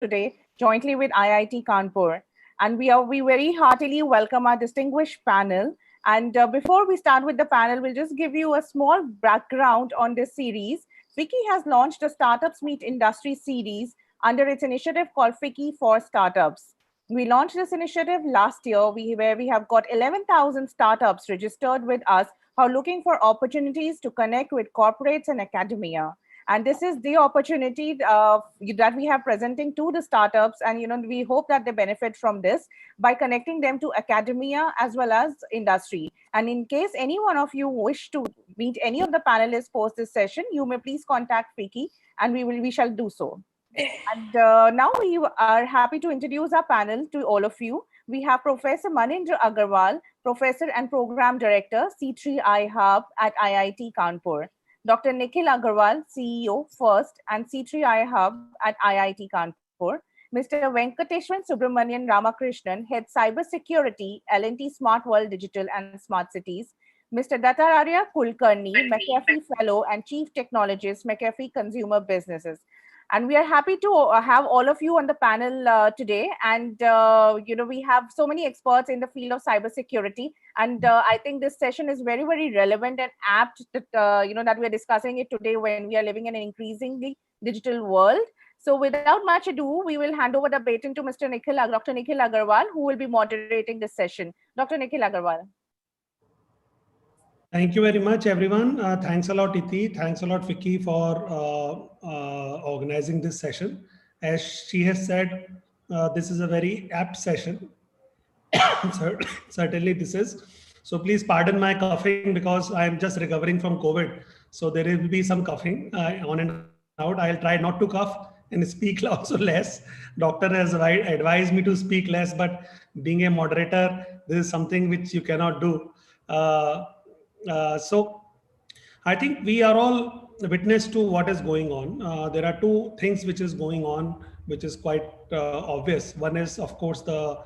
today jointly with IIT Kanpur. And we very heartily welcome our distinguished panel. And before we start with the panel, we'll just give you a small background on this series. FICCI has launched a Startups Meet Industry series under its initiative called FICCI for Startups. We launched this initiative last year, where we have got 11,000 startups registered with us who are looking for opportunities to connect with corporates and academia. And this is the opportunity that we have presenting to the startups, and we hope that they benefit from this by connecting them to academia as well as industry. And in case any one of you wish to meet any of the panelists post this session, you may please contact FICCI, and we shall do so. And now we are happy to introduce our panel to all of you. We have Professor Manindra Agarwal, Professor and Program Director, C3I Hub at IIT Kanpur. Dr. Nikhil Agarwal, CEO, FIRST and C3I Hub at IIT Kanpur. Mr. Venkateshwan Subramanian Ramakrishnan, Head Cybersecurity, L&T Smart World Digital and Smart Cities. Mr. Dattaraya Kulkarni, McAfee Fellow and Chief Technologist, McAfee Consumer Businesses. And we are happy to have all of you on the panel today. And, we have so many experts in the field of cybersecurity. And I think this session is very, very relevant and apt that, that we are discussing it today when we are living in an increasingly digital world. So without much ado, we will hand over the baton to Dr. Nikhil Agarwal, who will be moderating this session. Dr. Nikhil Agarwal. Thank you very much, everyone. Thanks a lot, Iti. Thanks a lot, FICCI, for organizing this session. As she has said, this is a very apt session. Certainly this is. So please pardon my coughing because I am just recovering from COVID. So there will be some coughing on and out. I'll try not to cough and speak also less. Doctor has advised me to speak less, but being a moderator, this is something which you cannot do. So I think we are all witness to what is going on. There are two things which is going on, which is quite obvious. One is, of course, the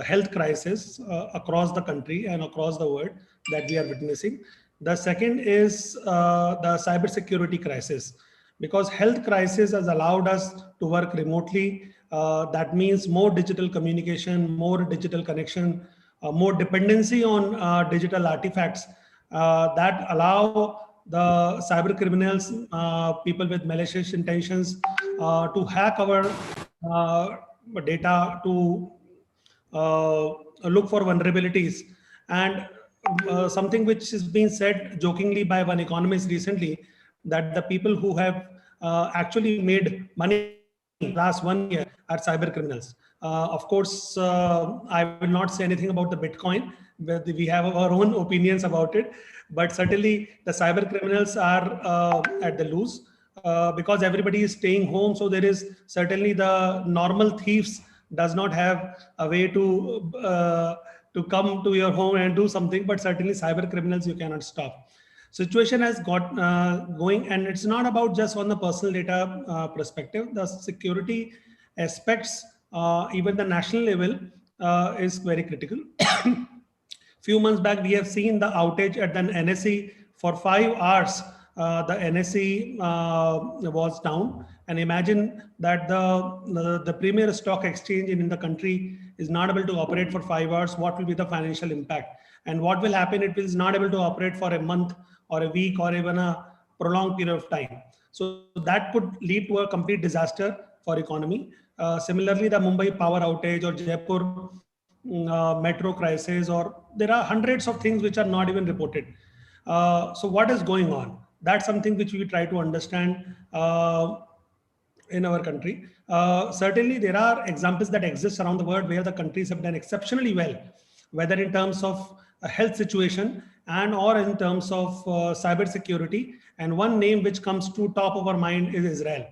health crisis across the country and across the world that we are witnessing. The second is the cybersecurity crisis, because health crisis has allowed us to work remotely. That means more digital communication, more digital connection, more dependency on digital artifacts that allow the cyber criminals, people with malicious intentions, to hack our data, to look for vulnerabilities. And something which is being said jokingly by one economist recently, that the people who have actually made money last 1 year are cyber criminals. Of course, I will not say anything about the Bitcoin. We have our own opinions about it, but certainly the cyber criminals are at the loose because everybody is staying home. So there is certainly the normal thieves does not have a way to come to your home and do something, but certainly cyber criminals you cannot stop. Situation has got going, and it's not about just on the personal data perspective. The security aspects, even the national level, is very critical. Few months back, we have seen the outage at the NSE for 5 hours. The NSE was down, and imagine that the premier stock exchange in the country is not able to operate for 5 hours. What will be the financial impact? And what will happen? It is not able to operate for a month or a week or even a prolonged period of time. So that could lead to a complete disaster for economy. Similarly, the Mumbai power outage or Jaipur metro crisis, or there are hundreds of things which are not even reported. So what is going on? That's something which we try to understand in our country. Certainly, there are examples that exist around the world where the countries have done exceptionally well, whether in terms of a health situation and or in terms of cyber security. And one name which comes to top of our mind is Israel.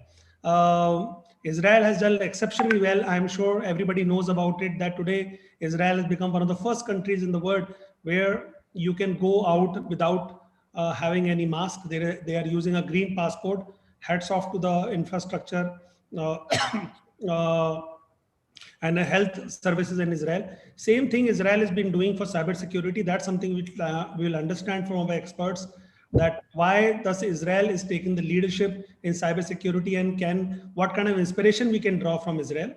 Israel has done exceptionally well. I'm sure everybody knows about it, that today Israel has become one of the first countries in the world where you can go out without having any mask. They are using a green passport. Hats off to the infrastructure and health services in Israel. Same thing Israel has been doing for cybersecurity. That's something which we will understand from our experts. that why thus Israel is taking the leadership in cybersecurity, and what kind of inspiration we can draw from Israel.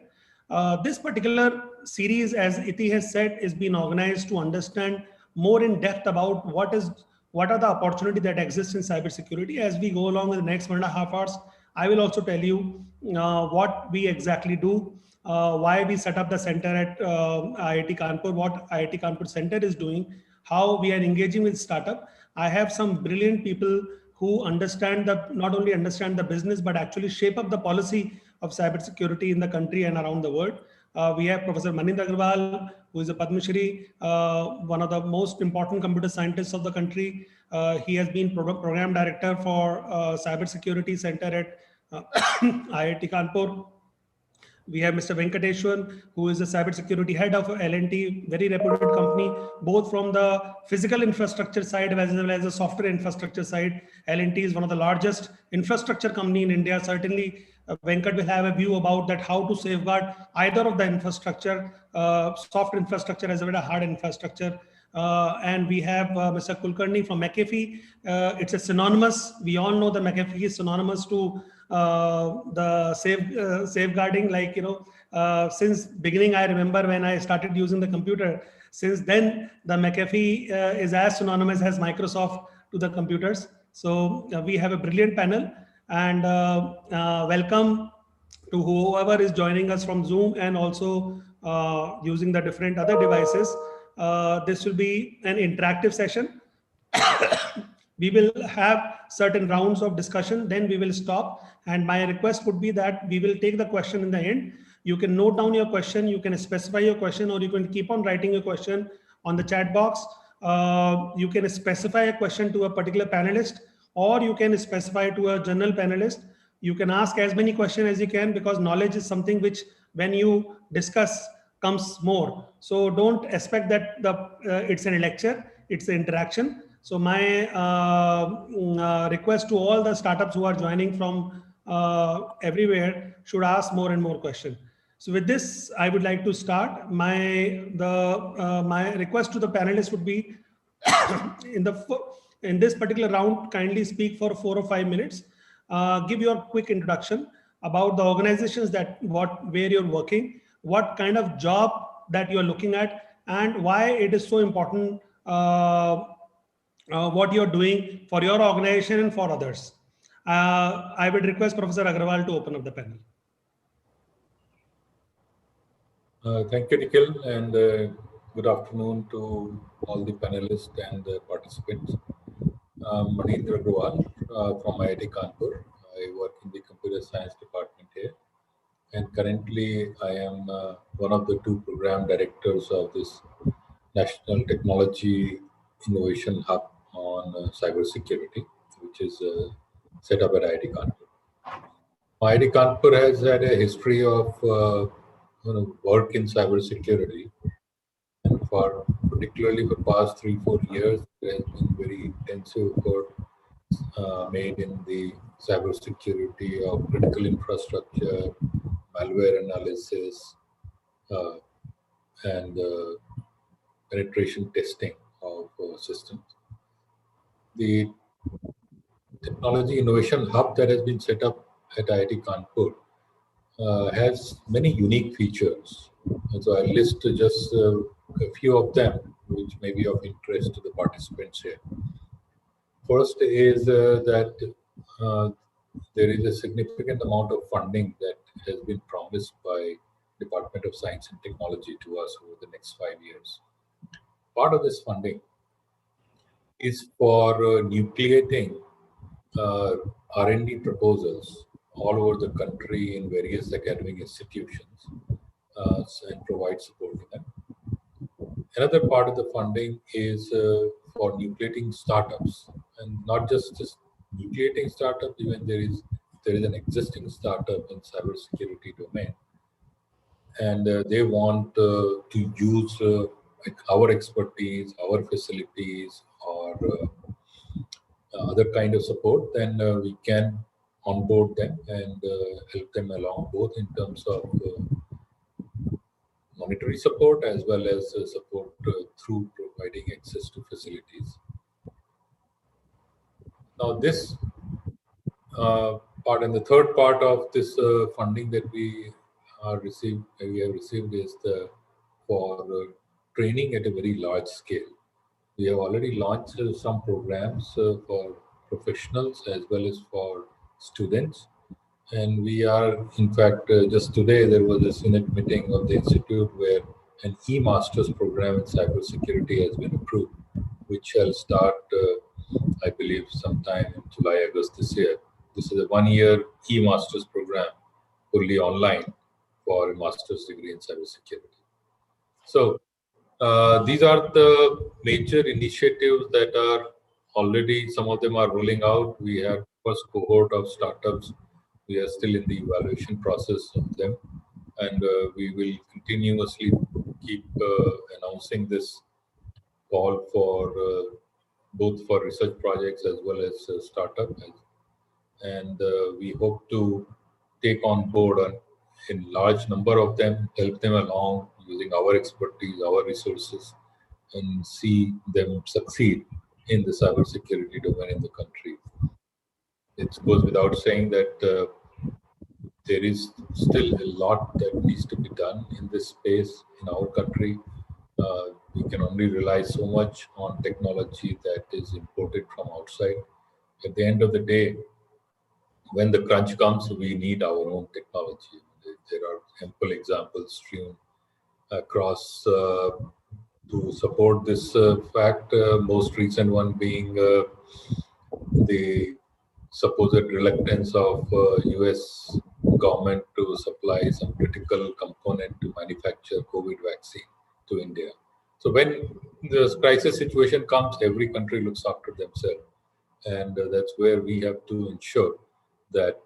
This particular series, as Iti has said, is being organized to understand more in depth about what are the opportunities that exist in cybersecurity. As we go along with the next 1.5 hours, I will also tell you what we exactly do, why we set up the center at IIT Kanpur, what IIT Kanpur Center is doing, how we are engaging with startup. I have some brilliant people who not only understand the business, but actually shape up the policy of cybersecurity in the country and around the world. We have Professor Maninder Agarwal, who is a Padma Shri, one of the most important computer scientists of the country. He has been program director for cybersecurity center at IIT Kanpur. We have Mr. Venkateshwar, who is the cybersecurity head of L&T, very reputed company, both from the physical infrastructure side as well as the software infrastructure side. L&T is one of the largest infrastructure company in India. Certainly, Venkat will have a view about that, how to safeguard either of the infrastructure, soft infrastructure as well as hard infrastructure. And we have Mr. Kulkarni from McAfee. It's a synonymous, we all know that McAfee is synonymous to the safeguarding, like, since beginning, I remember when I started using the computer. Since then, the McAfee is as synonymous as Microsoft to the computers. So we have a brilliant panel, and welcome to whoever is joining us from Zoom and also using the different other devices. This will be an interactive session. We will have certain rounds of discussion, then we will stop. And my request would be that we will take the question in the end. You can note down your question, you can specify your question, or you can keep on writing your question on the chat box. You can specify a question to a particular panelist, or you can specify to a general panelist. You can ask as many questions as you can, because knowledge is something which, when you discuss, comes more. So don't expect that it's a lecture, it's an interaction. So my request to all the startups who are joining from everywhere should ask more and more questions. So with this, I would like to start. My request to the panelists would be in this particular round, kindly speak for 4 or 5 minutes. Give your quick introduction about the organizations where you're working, what kind of job that you're looking at, and why it is so important what you're doing for your organization and for others. I would request Professor Agarwal to open up the panel. Thank you, Nikhil, and good afternoon to all the panelists and participants. Manindra Agarwal from IIT Kanpur. I work in the computer science department here, and currently I am one of the 2 program directors of this National Technology Innovation Hub on cybersecurity, which is set up at IIT Kanpur. IIT Kanpur has had a history of work in cybersecurity, and particularly for past 3-4 years, there has been very intensive work made in the cybersecurity of critical infrastructure, malware analysis, and penetration testing of systems. The Technology Innovation Hub that has been set up at IIT Kanpur has many unique features. And so I'll list just a few of them, which may be of interest to the participants here. First is that there is a significant amount of funding that has been promised by Department of Science and Technology to us over the next 5 years. Part of this funding is for nucleating R&D proposals all over the country in various academic institutions and provide support to them. Another part of the funding is for nucleating startups, and not just nucleating startups. Even there is an existing startup in cybersecurity domain, and they want to use our expertise, our facilities, or other kind of support. Then we can onboard them and help them along, both in terms of monetary support as well as support through providing access to facilities. Now this part and the third part of this funding that we have received is for training at a very large scale. We have already launched some programs for professionals as well as for students. And we are, in fact, just today there was a Senate meeting of the Institute where an e-masters program in cybersecurity has been approved, which shall start, I believe, sometime in July, August this year. This is a one-year e-masters program, fully online, for a master's degree in cybersecurity. So these are the major initiatives that are already, some of them are rolling out. We have first cohort of startups. We are still in the evaluation process of them. And we will continuously keep announcing this call for both for research projects as well as startups. And we hope to take on board a large number of them, help them along using our expertise, our resources, and see them succeed in the cybersecurity domain in the country. It goes without saying that there is still a lot that needs to be done in this space in our country. We can only rely so much on technology that is imported from outside. At the end of the day, when the crunch comes, we need our own technology. There are ample examples strewn across to support this fact. Most recent one being the supposed reluctance of US government to supply some critical component to manufacture COVID vaccine to India. So when the crisis situation comes, every country looks after themselves. And that's where we have to ensure that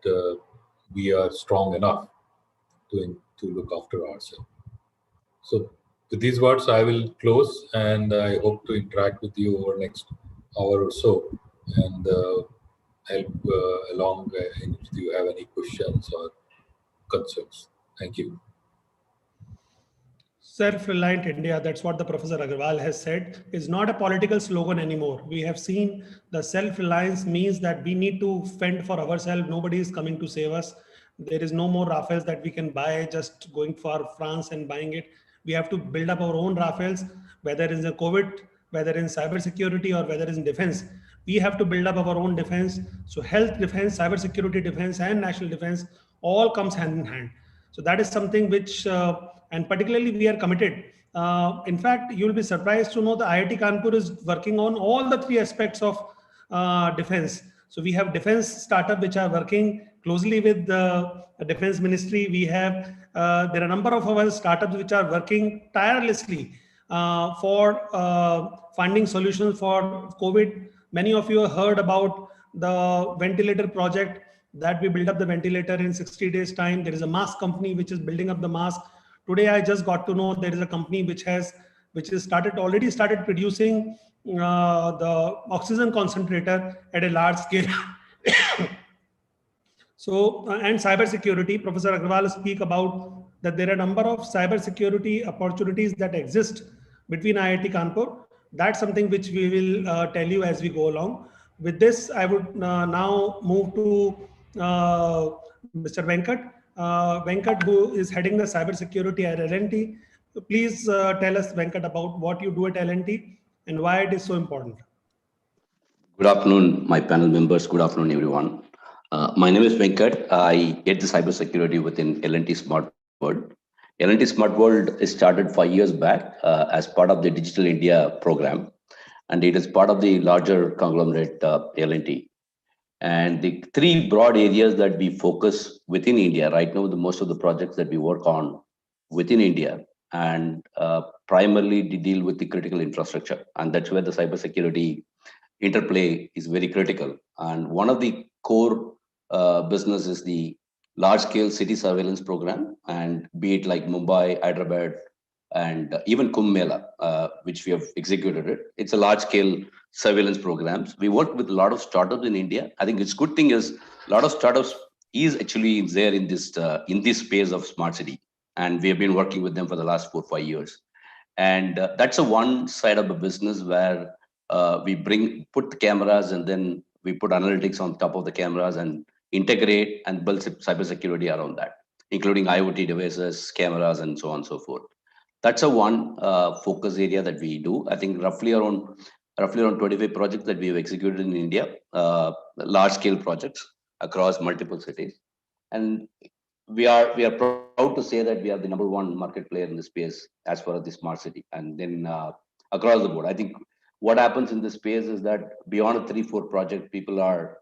we are strong enough to look after ourselves. So with these words, I will close, and I hope to interact with you over the next hour or so and help along if you have any questions or concerns. Thank you. Self-reliant India, that's what the Professor Agarwal has said, is not a political slogan anymore. We have seen the self-reliance means that we need to fend for ourselves. Nobody is coming to save us. There is no more Rafales that we can buy just going for France and buying it. We have to build up our own Rafales, whether in the COVID, whether in cybersecurity, or whether in defense. We have to build up our own defense. So health defense, cybersecurity defense, and national defense all comes hand in hand. So that is something which, and particularly we are committed. In fact, you'll be surprised to know the IIT Kanpur is working on all the three aspects of defense. So we have defense startup which are working closely with the defense ministry. We have, there are a number of our startups which are working tirelessly for finding solutions for COVID. Many of you have heard about the ventilator project that we build up the ventilator in 60 days time. There is a mask company which is building up the mask. Today, I just got to know there is a company which has already started producing the oxygen concentrator at a large scale. So, and cybersecurity, Professor Agarwal speak about that there are a number of cybersecurity opportunities that exist between IIT Kanpur. That's something which we will tell you as we go along. With this, I would now move to Mr. Venkat. Venkat, who is heading the cybersecurity at L&T. Please tell us, Venkat, about what you do at L&T and why it is so important. Good afternoon, my panel members. Good afternoon, everyone. My name is Venkat. I head the cybersecurity within L&T Smart World. L&T Smart World started 5 years back as part of the Digital India program, and it is part of the larger conglomerate L&T. And the three broad areas that we focus within India right now, most of the projects that we work on within India, and primarily deal with the critical infrastructure, and that's where the cybersecurity interplay is very critical. And one of the core business is the large-scale city surveillance program, and be it like Mumbai, Hyderabad, and even Kumbh Mela, which we have executed it. It's a large-scale surveillance programs. We work with a lot of startups in India. I think it's good thing is a lot of startups is actually there in this space of smart city, and we have been working with them for the last 4 or 5 years. And that's a one side of the business where we put the cameras and then we put analytics on top of the cameras and integrate and build cybersecurity around that, including IoT devices, cameras, and so on and so forth. That's a one focus area that we do. I think roughly around 25 projects that we have executed in India, large scale projects across multiple cities. And we are proud to say that we are the number one market player in the space as far as the smart city. And then across the board, I think what happens in this space is that beyond a 3-4 project, people are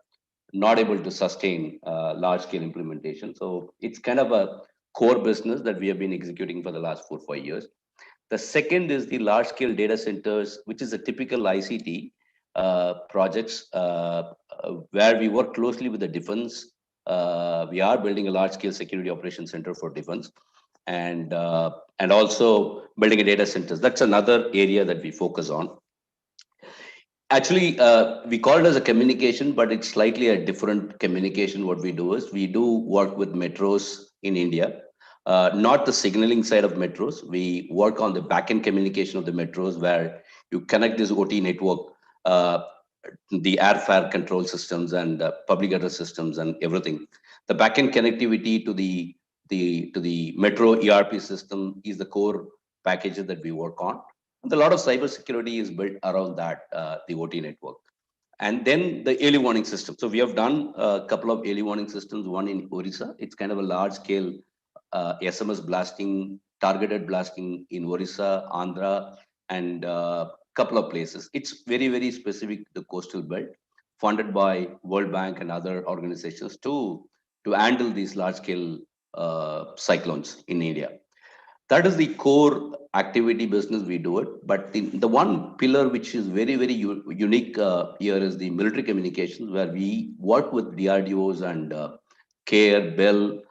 not able to sustain large scale implementation. So it's kind of a core business that we have been executing for the last 4-5 years. The second is the large scale data centers, which is a typical ICT projects where we work closely with the defense. We are building a large scale security operations center for defense, and also building a data centers. That's another area that we focus on. Actually, we call it as a communication, but it's slightly a different communication. What we do is we do work with metros in India, not the signaling side of metros. We work on the backend communication of the metros, where you connect this OT network, the airfare control systems and public address systems and everything. The backend connectivity to the metro ERP system is the core packages that we work on. And a lot of cybersecurity is built around that, the OT network. And then the early warning system. So we have done a couple of early warning systems, one in Orissa. It's kind of a large scale SMS blasting, targeted blasting in Orissa, Andhra, and a couple of places. It's very, very specific to the coastal belt, funded by World Bank and other organizations to handle these large scale cyclones in India. That is the core activity business we do it. But the one pillar which is very, very unique here is the military communications, where we work with DRDOs and CARE, BEL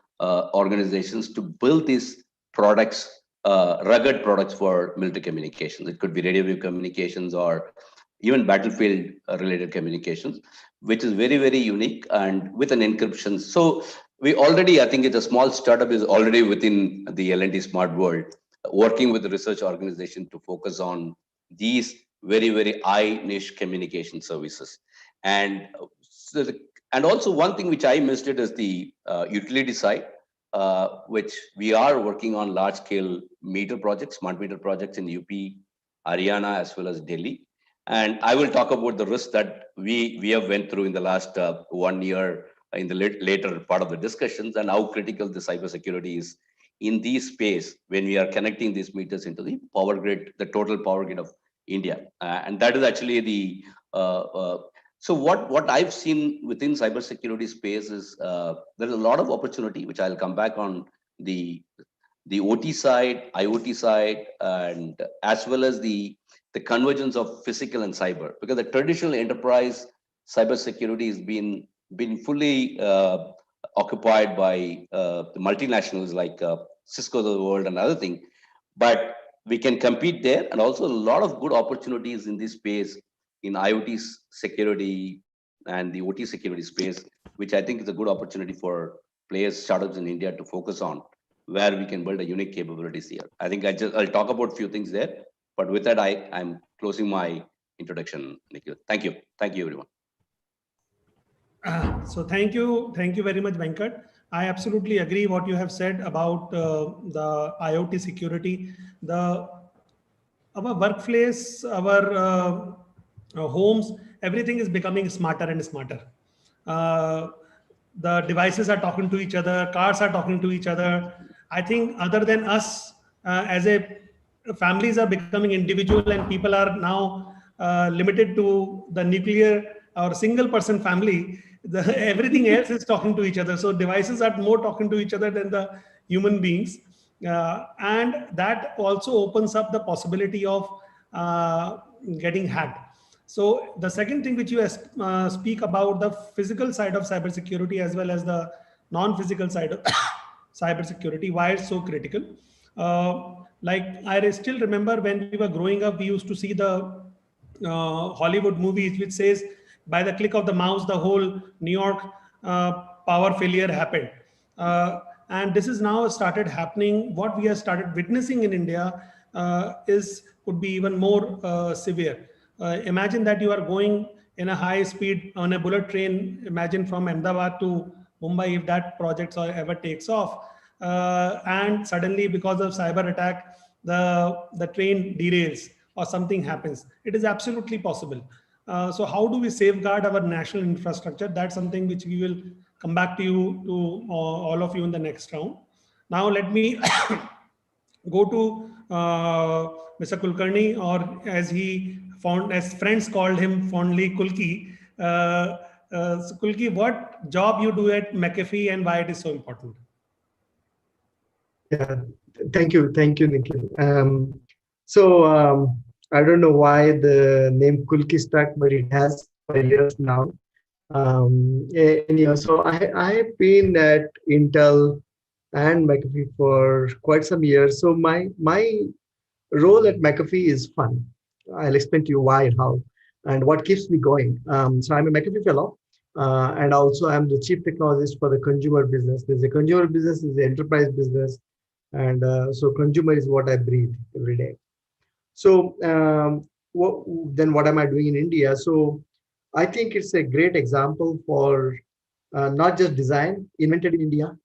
organizations to build these products, rugged products for military communications. It could be radio wave communications or even battlefield related communications, which is very, very unique and with an encryption. So we already, I think it's a small startup is already within the L&T Smart World, working with the research organization to focus on these very, very high niche communication services. And also one thing which I missed it is the utility side, which we are working on large scale meter projects, smart meter projects in UP, Haryana, as well as Delhi. And I will talk about the risk that we have went through in the last 1 year in the later part of the discussions, and how critical the cybersecurity is in this space when we are connecting these meters into the power grid, the total power grid of India. And that is actually the, so what I've seen within cybersecurity space is there's a lot of opportunity, which I'll come back on the OT side, IoT side, and as well as the convergence of physical and cyber, because the traditional enterprise cybersecurity has been fully occupied by the multinationals like Cisco of the world and other thing. But we can compete there, and also a lot of good opportunities in this space in IoT security and the OT security space, which I think is a good opportunity for players, startups in India to focus on, where we can build a unique capabilities here. I think I'll talk about a few things there, but with that, I'm closing my introduction, Nikhil. Thank you, everyone. So thank you very much, Venkat. I absolutely agree what you have said about the IoT security. Our workplace, our homes, everything is becoming smarter and smarter. The devices are talking to each other, cars are talking to each other. I think other than us, families are becoming individual, and people are now limited to the nuclear or single person family. Everything else is talking to each other. So devices are more talking to each other than the human beings. And that also opens up the possibility of getting hacked. So the second thing which you speak about, the physical side of cybersecurity as well as the non-physical side of cybersecurity, why it's so critical. Like I still remember when we were growing up, we used to see the Hollywood movies, which says by the click of the mouse, the whole New York power failure happened. And this is now started happening. What we have started witnessing in India could be even more severe. Imagine that you are going in a high speed on a bullet train. Imagine from Ahmedabad to Mumbai, if that project ever takes off, and suddenly because of cyber attack, the train derails or something happens. It is absolutely possible. So how do we safeguard our national infrastructure? That's something which we will come back to you, to all of you in the next round. Now let me go to Mr. Kulkarni, or as friends called him fondly, Kulki. So Kulki, what job you do at McAfee and why it is so important? Yeah, thank you, Nikhil. I don't know why the name Kulki stuck, but it has for years now. So I have been at Intel and McAfee for quite some years. So my role at McAfee is fun. I'll explain to you why and how, and what keeps me going. So I'm a McAfee fellow, and also I'm the chief technologist for the consumer business. There's a consumer business, there's the enterprise business, and so consumer is what I breathe every day. So what am I doing in India? So I think it's a great example for not just design invented in India,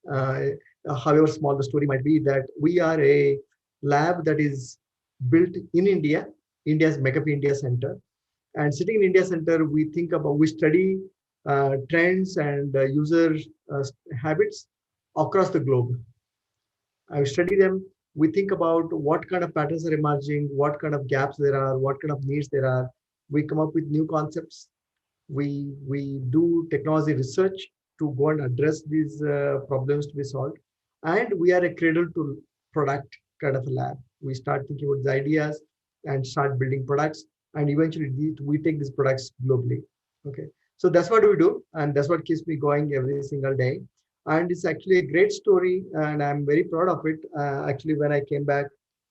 however small the story might be, that we are a lab that is built in India, India's McAfee India Center. And sitting in India Center, we study trends and user habits across the globe. I study them. We think about what kind of patterns are emerging, what kind of gaps there are, what kind of needs there are. We come up with new concepts. We do technology research to go and address these problems to be solved. And we are a cradle to product kind of a lab. We start thinking about the ideas and start building products. And eventually we take these products globally. Okay. So that's what we do. And that's what keeps me going every single day. And it's actually a great story. And I'm very proud of it. Actually, when I came back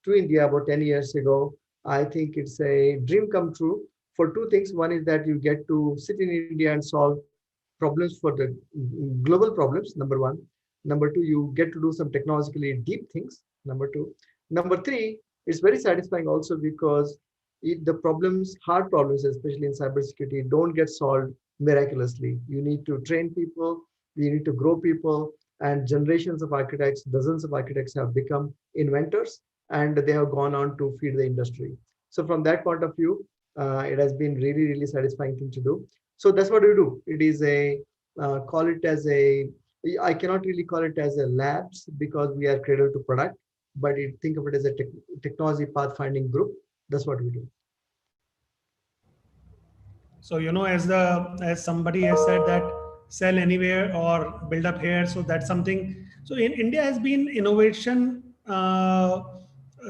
to India about 10 years ago, I think it's a dream come true for two things. One is that you get to sit in India and solve problems for the global problems, number one. Number two, you get to do some technologically deep things, number two. Number three, it's very satisfying also because the problems, hard problems, especially in cybersecurity, don't get solved miraculously. You need to train people, you need to grow people, and generations of architects, dozens of architects have become inventors, and they have gone on to feed the industry. So from that point of view, it has been really, really satisfying thing to do. So that's what we do. It is I cannot really call it as a labs because we are cradle to product, but think of it as a technology pathfinding group. That's what we do. So, as somebody has said that sell anywhere or build up here. So that's something. So in India has been innovation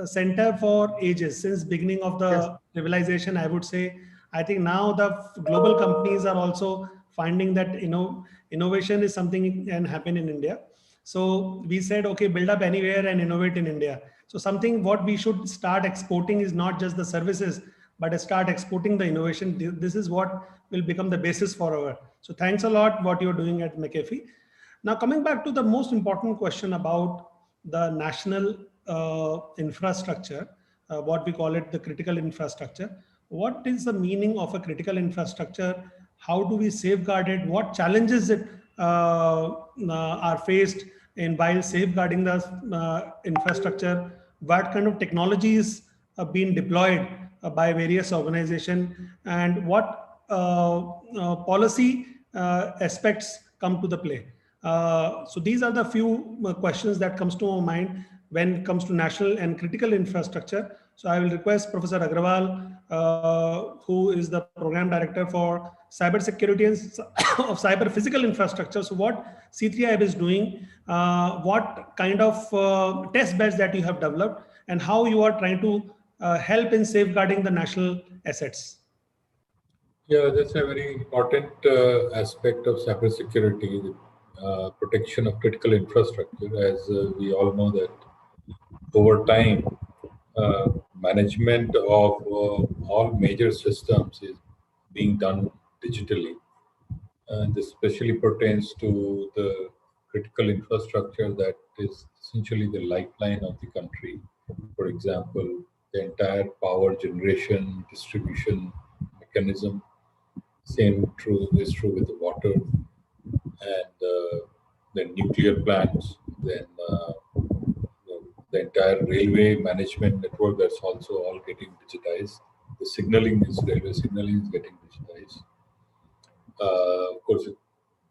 center for ages, since beginning of the civilization, I would say. I think now the global companies are also finding that innovation is something can happen in India. So we said, okay, build up anywhere and innovate in India. So something what we should start exporting is not just the services, but start exporting the innovation. This is what will become the basis for our. So thanks a lot what you're doing at McAfee. Now coming back to the most important question about the national infrastructure, what we call it the critical infrastructure. What is the meaning of a critical infrastructure? How do we safeguard it? What challenges are faced in while safeguarding the infrastructure? What kind of technologies are being deployed by various organizations, and what policy aspects come to the play? So these are the few questions that comes to my mind when it comes to national and critical infrastructure. So I will request Professor Agrawal, who is the program director for cybersecurity and of cyber physical infrastructure. So what C3IB is doing, what kind of test beds that you have developed, and how you are trying to help in safeguarding the national assets. Yeah, that's a very important aspect of cybersecurity, the protection of critical infrastructure. As we all know that over time, management of all major systems is being done digitally. And this especially pertains to the critical infrastructure that is essentially the lifeline of the country. For example, the entire power generation, distribution mechanism, Same is true with the water and then nuclear plants, then the entire railway management network, that's also all getting digitized. The railway signaling is getting digitized. Of course, the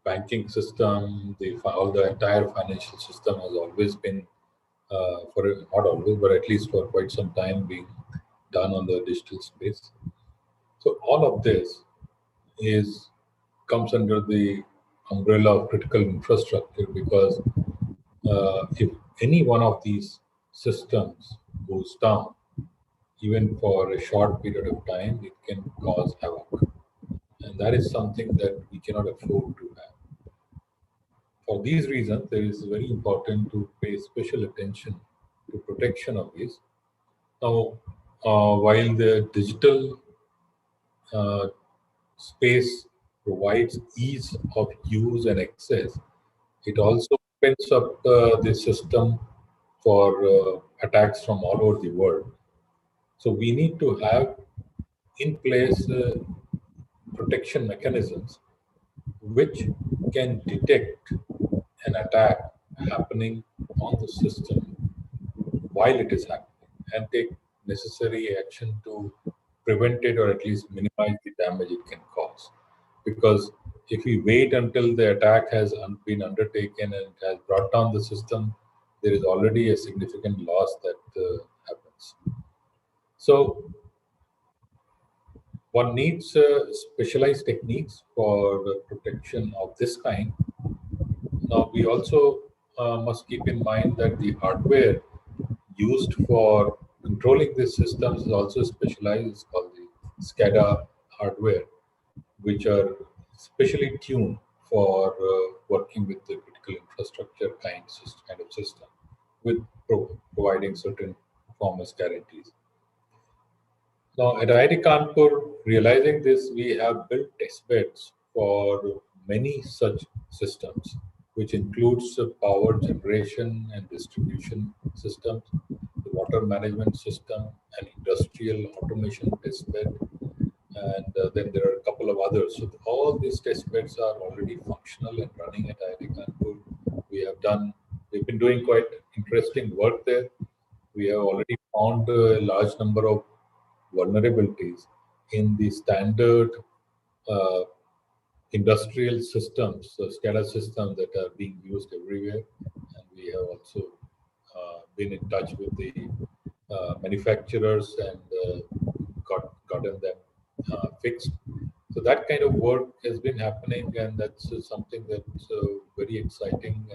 banking system, all the entire financial system has always been, not always, but at least for quite some time, being done on the digital space. So all of this comes under the umbrella of critical infrastructure, because if any one of these systems goes down, even for a short period of time, it can cause havoc. And that is something that we cannot afford to have. For these reasons, it is very important to pay special attention to protection of these. Now, while the digital space provides ease of use and access, it also opens up the system for attacks from all over the world. So we need to have in place protection mechanisms which can detect an attack happening on the system while it is happening and take necessary action to prevent it or at least minimize the damage it can cause. Because if we wait until the attack has been undertaken and has brought down the system, there is already a significant loss that happens. So one needs specialized techniques for protection of this kind. Now, we also must keep in mind that the hardware used for controlling these systems is also specialized. It's called the SCADA hardware, which are specially tuned for working with the critical infrastructure kind of system, with providing certain performance guarantees. Now, at IIT Kanpur, realizing this, we have built testbeds for many such systems, which includes power generation and distribution systems, the water management system, an industrial automation testbed, and then there are a couple of others. So all these testbeds are already functional and running at IIT Kanpur. We've been doing quite interesting work there. We have already found a large number of vulnerabilities in the standard industrial systems, SCADA systems that are being used everywhere. And we have also been in touch with the manufacturers and gotten them fixed. So that kind of work has been happening, and that's something that's very exciting.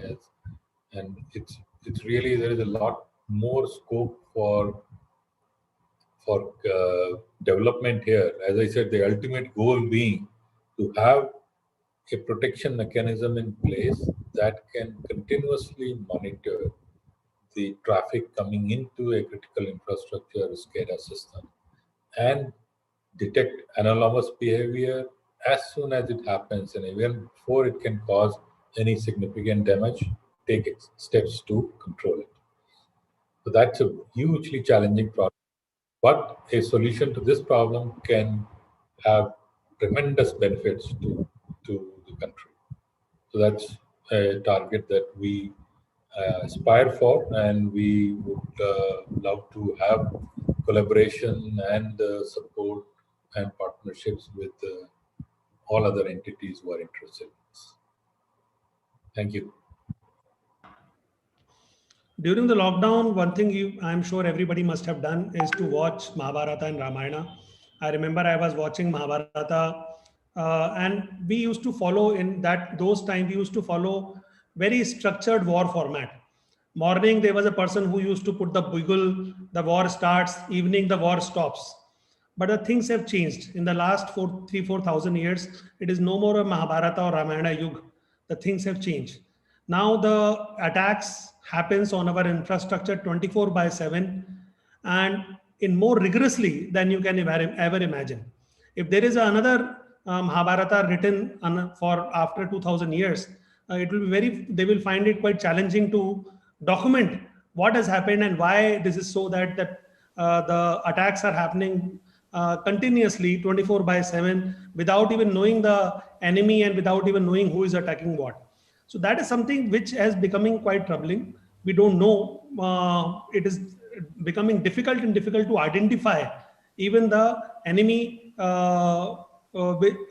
And it's really, there is a lot more scope for development here. As I said, the ultimate goal being to have a protection mechanism in place that can continuously monitor the traffic coming into a critical infrastructure SCADA system and detect anomalous behavior as soon as it happens, and even before it can cause any significant damage, take steps to control it. So that's a hugely challenging problem. But a solution to this problem can have tremendous benefits to the country. So that's a target that we aspire for, and we would love to have collaboration and support and partnerships with all other entities who are interested in this. Thank you. During the lockdown, one thing I'm sure everybody must have done is to watch Mahabharata and Ramayana. I remember I was watching Mahabharata, and we used to follow those times. We used to follow very structured war format. Morning, there was a person who used to put the bugle, the war starts. Evening, the war stops. But the things have changed in the last 4,000 years. It is no more a Mahabharata or Ramayana Yug. The things have changed. Now the attacks happens on our infrastructure 24/7 and in more rigorously than you can ever imagine. If there is another Mahabharata written for after 2000 years, it will be they will find it quite challenging to document what has happened and why this is so that the attacks are happening continuously 24/7 without even knowing the enemy and without even knowing who is attacking what. So that is something which is becoming quite troubling. We don't know. It is becoming difficult to identify even the enemy.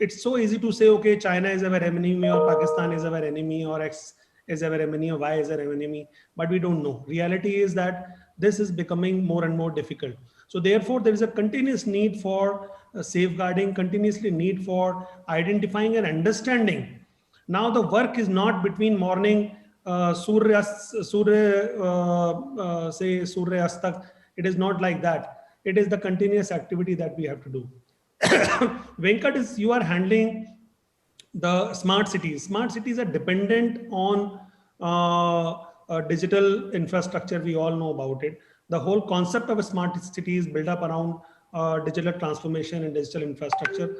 It's so easy to say, okay, China is our enemy, or Pakistan is our enemy, or X is our enemy, or Y is our enemy, but we don't know. Reality is that this is becoming more and more difficult. So therefore, there is a continuous need for safeguarding, continuously need for identifying and understanding. Now the work is not between morning Surya Astak. It is not like that. It is the continuous activity that we have to do. Venkat, you are handling the smart cities. Smart cities are dependent on digital infrastructure. We all know about it. The whole concept of a smart city is built up around digital transformation and digital infrastructure.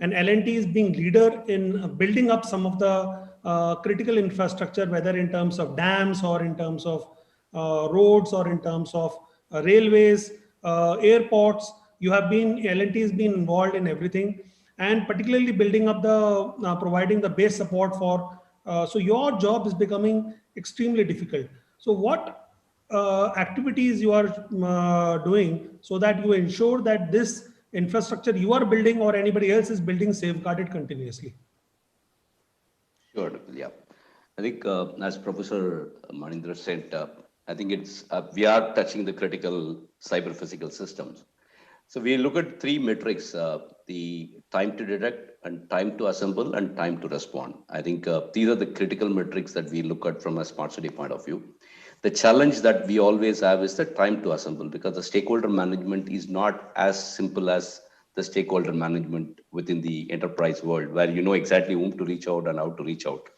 And L&T is being leader in building up some of the critical infrastructure, whether in terms of dams or in terms of roads or in terms of railways, airports. L&T has been involved in everything, and particularly building up the providing the base support for. So your job is becoming extremely difficult. So what activities you are doing so that you ensure that this infrastructure you are building or anybody else is building safeguarded continuously? Sure, yeah. I think as Professor Manindra said, I think it's we are touching the critical cyber physical systems. So we look at three metrics, the time to detect and time to assemble and time to respond. I think these are the critical metrics that we look at from a smart city point of view. The challenge that we always have is the time to assemble, because the stakeholder management is not as simple as the stakeholder management within the enterprise world, where you know exactly whom to reach out and how to reach out.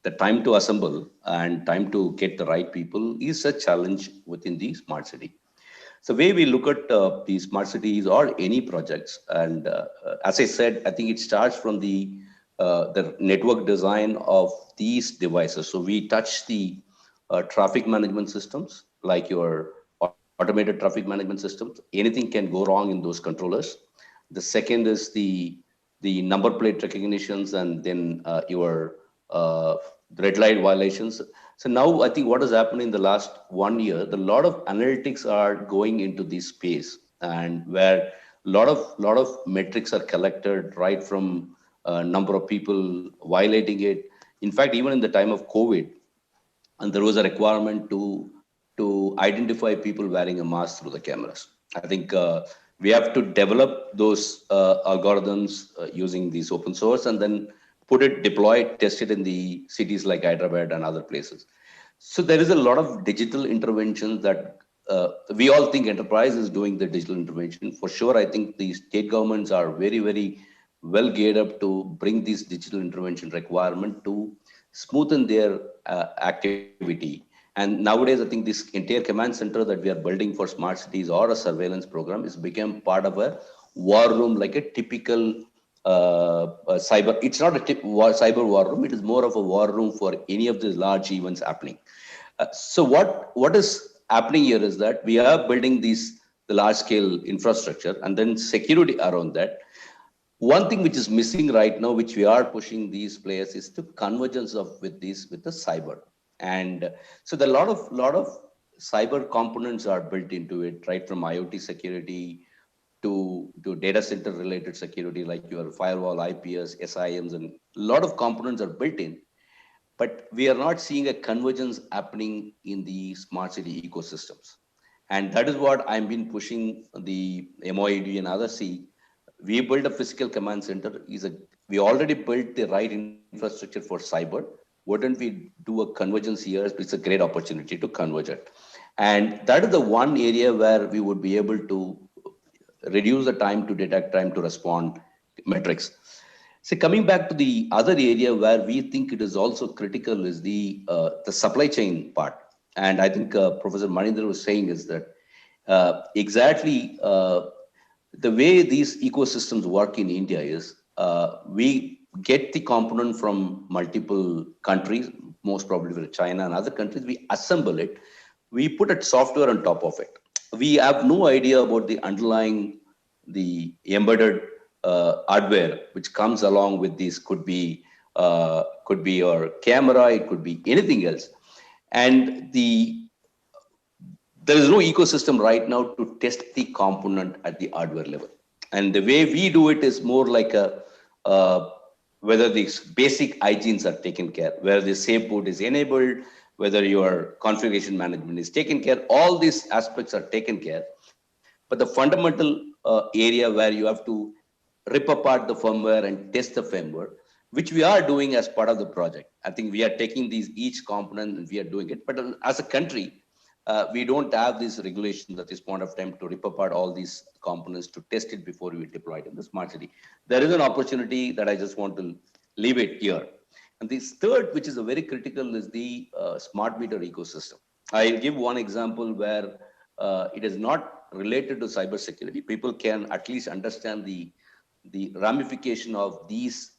The time to assemble and time to get the right people is a challenge within the smart city. So way we look at the smart cities or any projects, and as I said, I think it starts from the network design of these devices. So we touch the traffic management systems, like your automated traffic management systems. Anything can go wrong in those controllers. The second is the number plate recognitions, and then your red light violations. So now I think what has happened in the last 1 year, a lot of analytics are going into this space, and where a lot of metrics are collected, right from number of people violating it. In fact, even in the time of COVID, and there was a requirement to identify people wearing a mask through the cameras. I think we have to develop those algorithms using these open source, and then deploy it, test it in the cities like Hyderabad and other places. So there is a lot of digital interventions that we all think enterprise is doing the digital intervention. For sure, I think the state governments are very, very well geared up to bring this digital intervention requirement to smoothen their activity. And nowadays, I think this entire command center that we are building for smart cities or a surveillance program is become part of a war room, like a typical cyber. It's not a cyber war room. It is more of a war room for any of the large events happening. So what is happening here is that we are building the large scale infrastructure and then security around that. One thing which is missing right now, which we are pushing these players, is the convergence with the cyber. And so the lot of cyber components are built into it, right from IoT security to data center related security, like your firewall, IPS, SIMs, and a lot of components are built in. But we are not seeing a convergence happening in the smart city ecosystems. And that is what I've been pushing the MOED and others. See, we built a physical command center. We already built the right infrastructure for cyber. Wouldn't we do a convergence here? It's a great opportunity to converge it. And that is the one area where we would be able to reduce the time to detect, time to respond metrics. So coming back to the other area where we think it is also critical is the supply chain part. And I think Professor Manindra was saying is that exactly the way these ecosystems work in India is we get the component from multiple countries, most probably from China and other countries. We assemble it. We put a software on top of it. We have no idea about the underlying the embedded hardware which comes along with this could be your camera, it could be anything else. And there is no ecosystem right now to test the component at the hardware level. And the way we do it is more like whether these basic hygienes are taken care, whether the safe boot is enabled, whether your configuration management is taken care, all these aspects are taken care. But the fundamental area where you have to rip apart the firmware and test the firmware, which we are doing as part of the project. I think we are taking each component and we are doing it. But as a country, we don't have these regulations at this point of time to rip apart all these components to test it before we deploy it in the smart city. There is an opportunity that I just want to leave it here. And this third, which is a very critical, is the smart meter ecosystem. I'll give one example where it is not related to cybersecurity. People can at least understand the ramification of these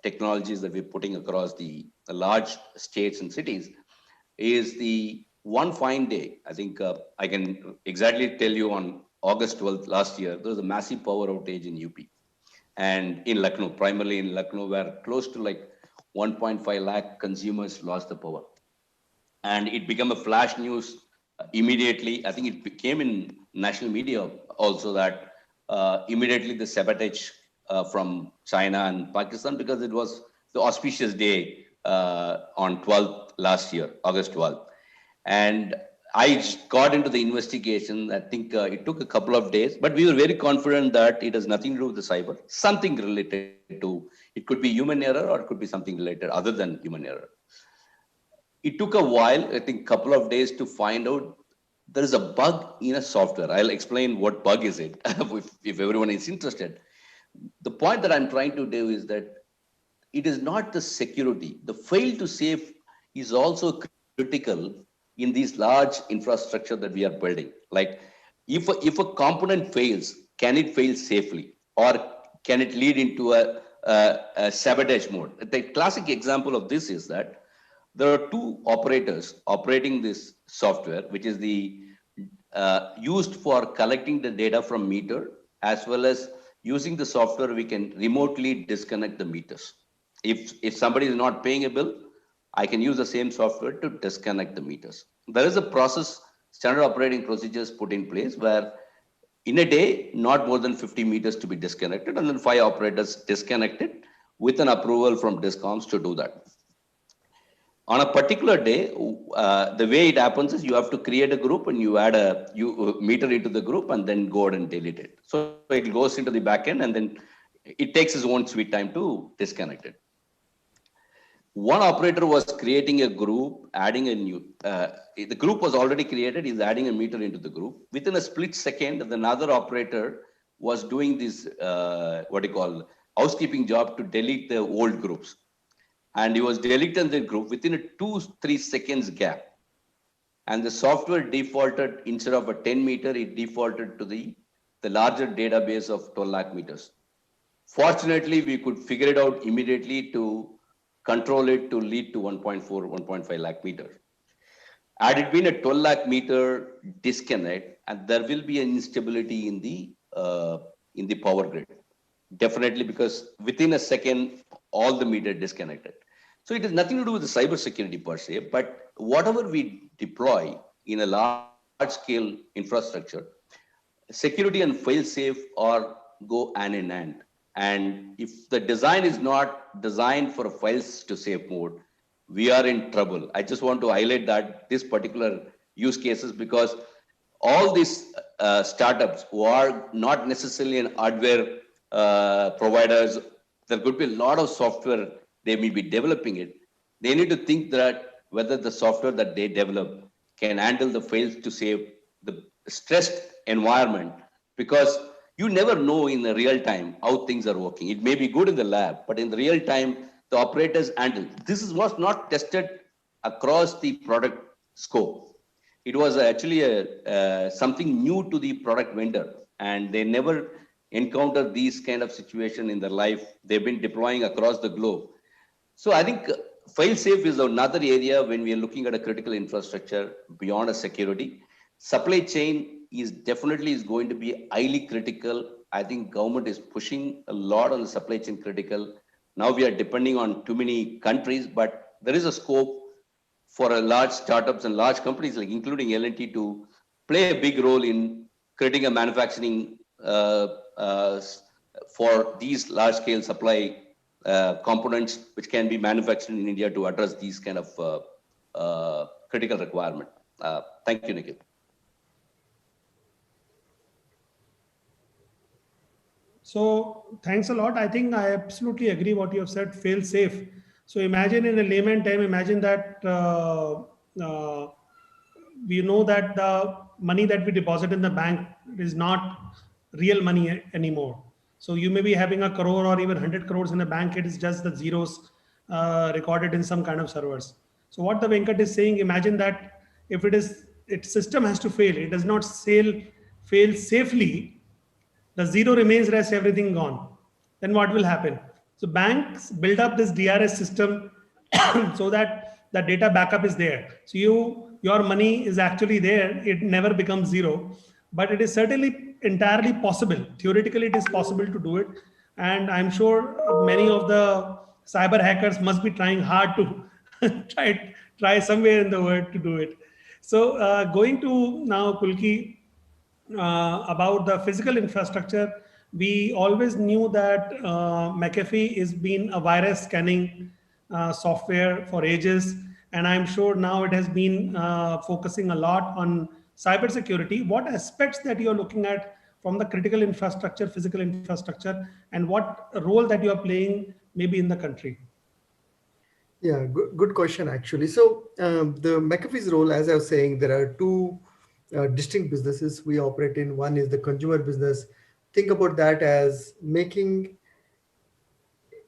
technologies that we're putting across the large states and cities. Is the one fine day, I think I can exactly tell you, on August 12th last year, there was a massive power outage in UP and in Lucknow, primarily in Lucknow, where close to like 1.5 lakh consumers lost the power. And it became a flash news immediately. I think it became in national media also that immediately the sabotage from China and Pakistan, because it was the auspicious day on 12th last year, August 12th. And I got into the investigation. I think it took a couple of days, but we were very confident that it has nothing to do with the cyber, something related to, it could be human error or it could be something related other than human error. It took a while, I think a couple of days, to find out there is a bug in a software. I'll explain what bug is it if everyone is interested. The point that I'm trying to do is that it is not the security. The fail to safe is also critical in these large infrastructure that we are building. Like if a component fails, can it fail safely, or can it lead into a sabotage mode? The classic example of this is that there are two operators operating this software, which is used for collecting the data from meter, as well as using the software, we can remotely disconnect the meters. If somebody is not paying a bill, I can use the same software to disconnect the meters. There is a process, standard operating procedures put in place where in a day, not more than 50 meters to be disconnected, and then 5 operators disconnected with an approval from DISCOMs to do that. On a particular day, the way it happens is you have to create a group and you add a meter into the group and then go ahead and delete it. So it goes into the backend and then it takes its own sweet time to disconnect it. One operator was creating a group, adding a new, the group was already created, he's adding a meter into the group. Within a split second, another operator was doing this, housekeeping job to delete the old groups. And he was deleting the group within a 2-3 seconds gap. And the software defaulted, instead of a 10 meter, it defaulted to the larger database of 12 lakh meters. Fortunately, we could figure it out immediately to control it to lead to 1.4, 1.5 lakh meters. Had it been a 12 lakh meter disconnect, and there will be an instability in the power grid. Definitely, because within a second, all the meter disconnected. So it has nothing to do with the cybersecurity per se, but whatever we deploy in a large scale infrastructure, security and fail safe go hand in hand. And if the design is not designed for a fails to safe mode, we are in trouble. I just want to highlight that this particular use cases, because all these startups who are not necessarily an hardware providers, there could be a lot of software, they may be developing it. They need to think that whether the software that they develop can handle the fails to save, the stressed environment, because you never know in the real time how things are working. It may be good in the lab, but in the real time, the operators handle. This was not tested across the product scope. It was actually something new to the product vendor, and they never encountered these kind of situation in their life. They've been deploying across the globe. So I think fail-safe is another area when we are looking at a critical infrastructure beyond a security. Supply chain is definitely is going to be highly critical. I think government is pushing a lot on the supply chain critical. Now we are depending on too many countries, but there is a scope for a large startups and large companies like including L&T to play a big role in creating a manufacturing for these large scale supply components which can be manufactured in India to address these kind of critical requirement. Thank you, Nikhil. So thanks a lot. I think I absolutely agree what you have said, fail safe. So imagine in a layman time, imagine that we know that the money that we deposit in the bank is not real money anymore. So you may be having a crore or even 100 crores in a bank. It is just the zeros recorded in some kind of servers. So what the Venkat is saying, imagine that if its system has to fail, it does not fail safely, the zero remains, rest everything gone. Then what will happen? So banks build up this DRS system so that the data backup is there. So your money is actually there. It never becomes zero, but it is certainly entirely possible. Theoretically, it is possible to do it. And I'm sure many of the cyber hackers must be trying hard to try somewhere in the world to do it. So going to now Pulki, about the physical infrastructure, we always knew that McAfee is been a virus scanning software for ages, and I'm sure now it has been focusing a lot on cybersecurity. What aspects that you're looking at from the critical infrastructure, physical infrastructure, and what role that you are playing maybe in the country? Yeah, good question actually. So the McAfee's role, as I was saying, there are two distinct businesses we operate in. One is the consumer business. Think about that as making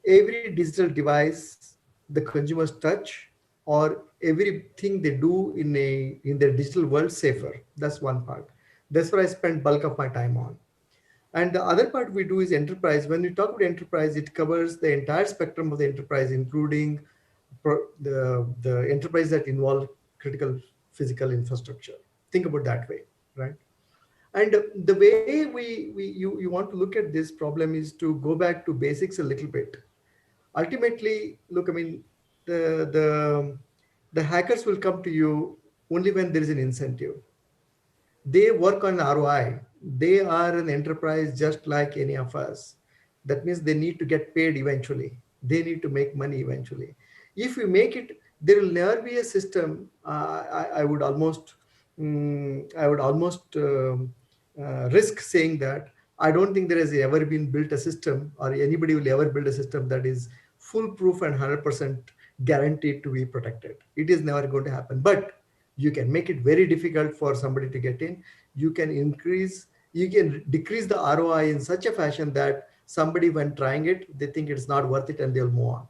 every digital device the consumers touch or everything they do in their digital world safer. That's one part. That's what I spend bulk of my time on. And the other part we do is enterprise. When we talk about enterprise, it covers the entire spectrum of the enterprise, including the enterprise that involve critical physical infrastructure. Think about that way, right? And the way you want to look at this problem is to go back to basics a little bit. Ultimately, look, I mean, the hackers will come to you only when there is an incentive. They work on ROI. They are an enterprise just like any of us. That means they need to get paid eventually. They need to make money eventually. If we make it, there will never be a system. I would almost risk saying that I don't think there has ever been built a system, or anybody will ever build a system that is foolproof and 100% guaranteed to be protected. It is never going to happen. But you can make it very difficult for somebody to get in. You can decrease the ROI in such a fashion that somebody, when trying it, they think it's not worth it and they'll move on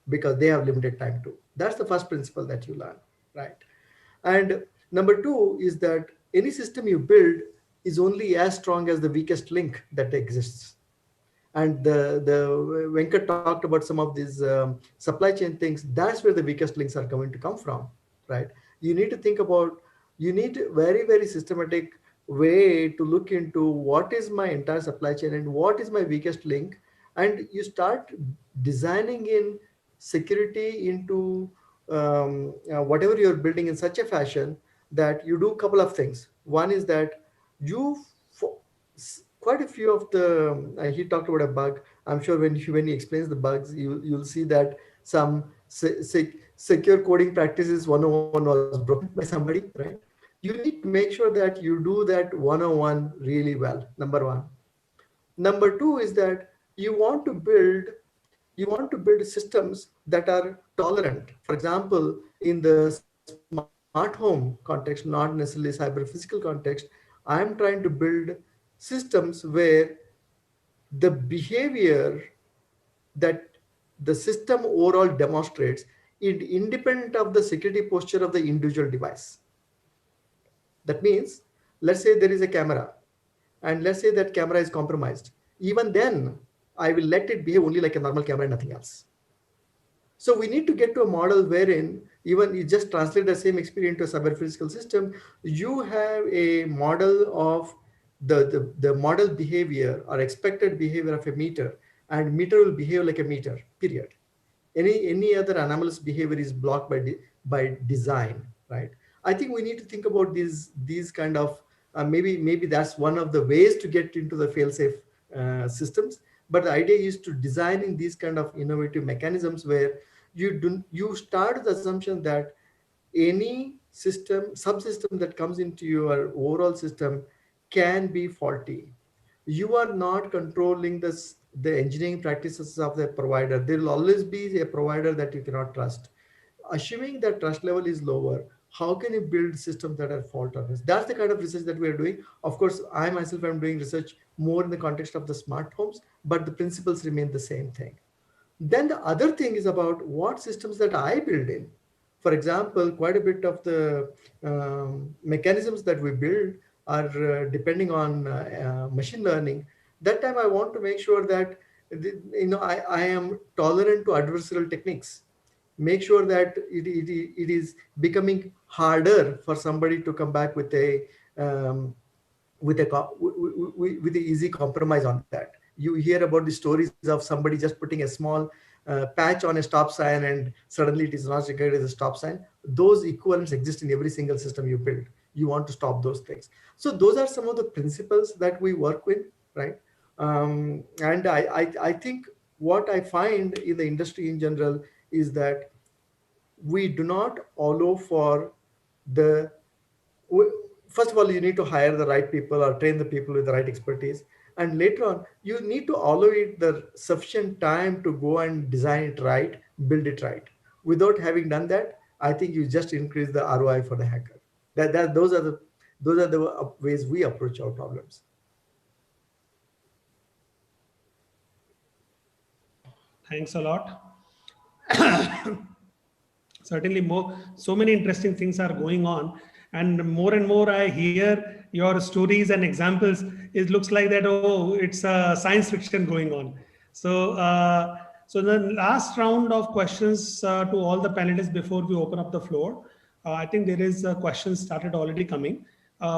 because they have limited time to. That's the first principle that you learn, right? And number two is that any system you build is only as strong as the weakest link that exists. And the Venkat talked about some of these supply chain things. That's where the weakest links are going to come from, right? You need to think about, you need very, very systematic way to look into what is my entire supply chain and what is my weakest link. And you start designing in security into whatever you're building in such a fashion that you do a couple of things. One is that quite a few of the, he talked about a bug. I'm sure when he explains the bugs, you'll see that some secure coding practices 101 was broken by somebody, right? You need to make sure that you do that 101 really well, number one. Number two is that you want to build systems that are tolerant. For example, in the smart home context, not necessarily cyber physical context, I'm trying to build systems where the behavior that the system overall demonstrates is independent of the security posture of the individual device. That means, let's say there is a camera, and let's say that camera is compromised. Even then, I will let it behave only like a normal camera and nothing else. So we need to get to a model wherein even you just translate the same experience into a cyber-physical system, you have a model of the model behavior or expected behavior of a meter, and meter will behave like a meter, period. Any other anomalous behavior is blocked by design, right? I think we need to think about these kind of maybe that's one of the ways to get into the fail-safe systems. But the idea is to design in these kind of innovative mechanisms where you start with the assumption that any subsystem that comes into your overall system can be faulty. You are not controlling the engineering practices of the provider. There will always be a provider that you cannot trust. Assuming that trust level is lower, how can you build systems that are fault tolerant? That's the kind of research that we are doing. Of course, I myself am doing research more in the context of the smart homes, but the principles remain the same thing. Then the other thing is about what systems that I build in. For example, quite a bit of the mechanisms that we build are depending on machine learning. That time I want to make sure that I am tolerant to adversarial techniques. Make sure that it is becoming harder for somebody to come back with a with a easy compromise on that. You hear about the stories of somebody just putting a small patch on a stop sign and suddenly it is not regarded as a stop sign. Those equivalents exist in every single system you build. You want to stop those things. So those are some of the principles that we work with, right? And I think what I find in the industry in general is that we do not allow for the first of all, you need to hire the right people or train the people with the right expertise. And later on, you need to allow it the sufficient time to go and design it right, build it right. Without having done that, I think you just increase the ROI for the hacker. Those are the ways we approach our problems. Thanks a lot. Certainly so many interesting things are going on, and more I hear your stories and examples, it looks like that, oh, it's a science fiction going on. So the last round of questions to all the panelists before we open up the floor. I think there is questions started already coming.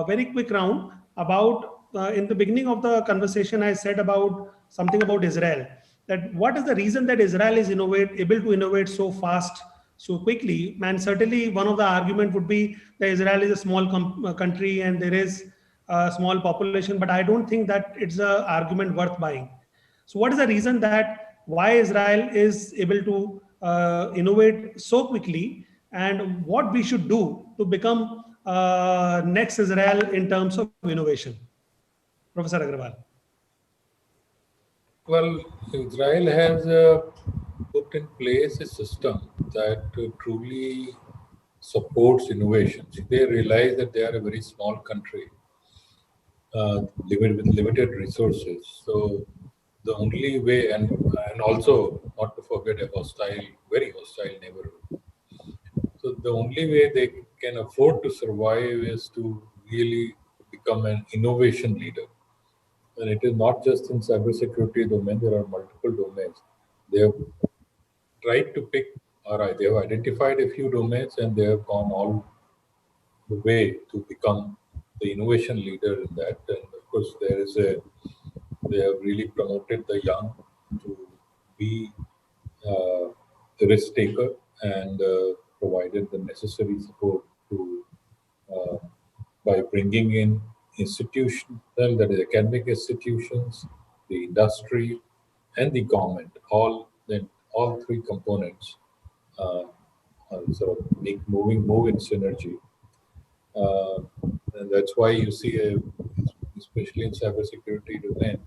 Very quick round about in the beginning of the conversation, I said about something about Israel, that what is the reason that Israel is able to innovate so fast, so quickly. And certainly one of the argument would be that Israel is a small country and there is a small population, but I don't think that it's an argument worth buying. So what is the reason that why Israel is able to innovate so quickly, and what we should do to become next Israel in terms of innovation? Professor Agrawal. Well, Israel has put in place a system that truly supports innovation. They realize that they are a very small country with limited resources. So the only way, and also not to forget a very hostile neighborhood. So the only way they can afford to survive is to really become an innovation leader. And it is not just in cybersecurity domain, there are multiple domains. They have tried to pick, or they have identified a few domains and they have gone all the way to become the innovation leader in that. And of course, they have really promoted the young to be the risk taker and provided the necessary support to by bringing in institutional, that is academic institutions, the industry, and the government. All three components sort of move in synergy. And that's why you see, especially in cybersecurity domain,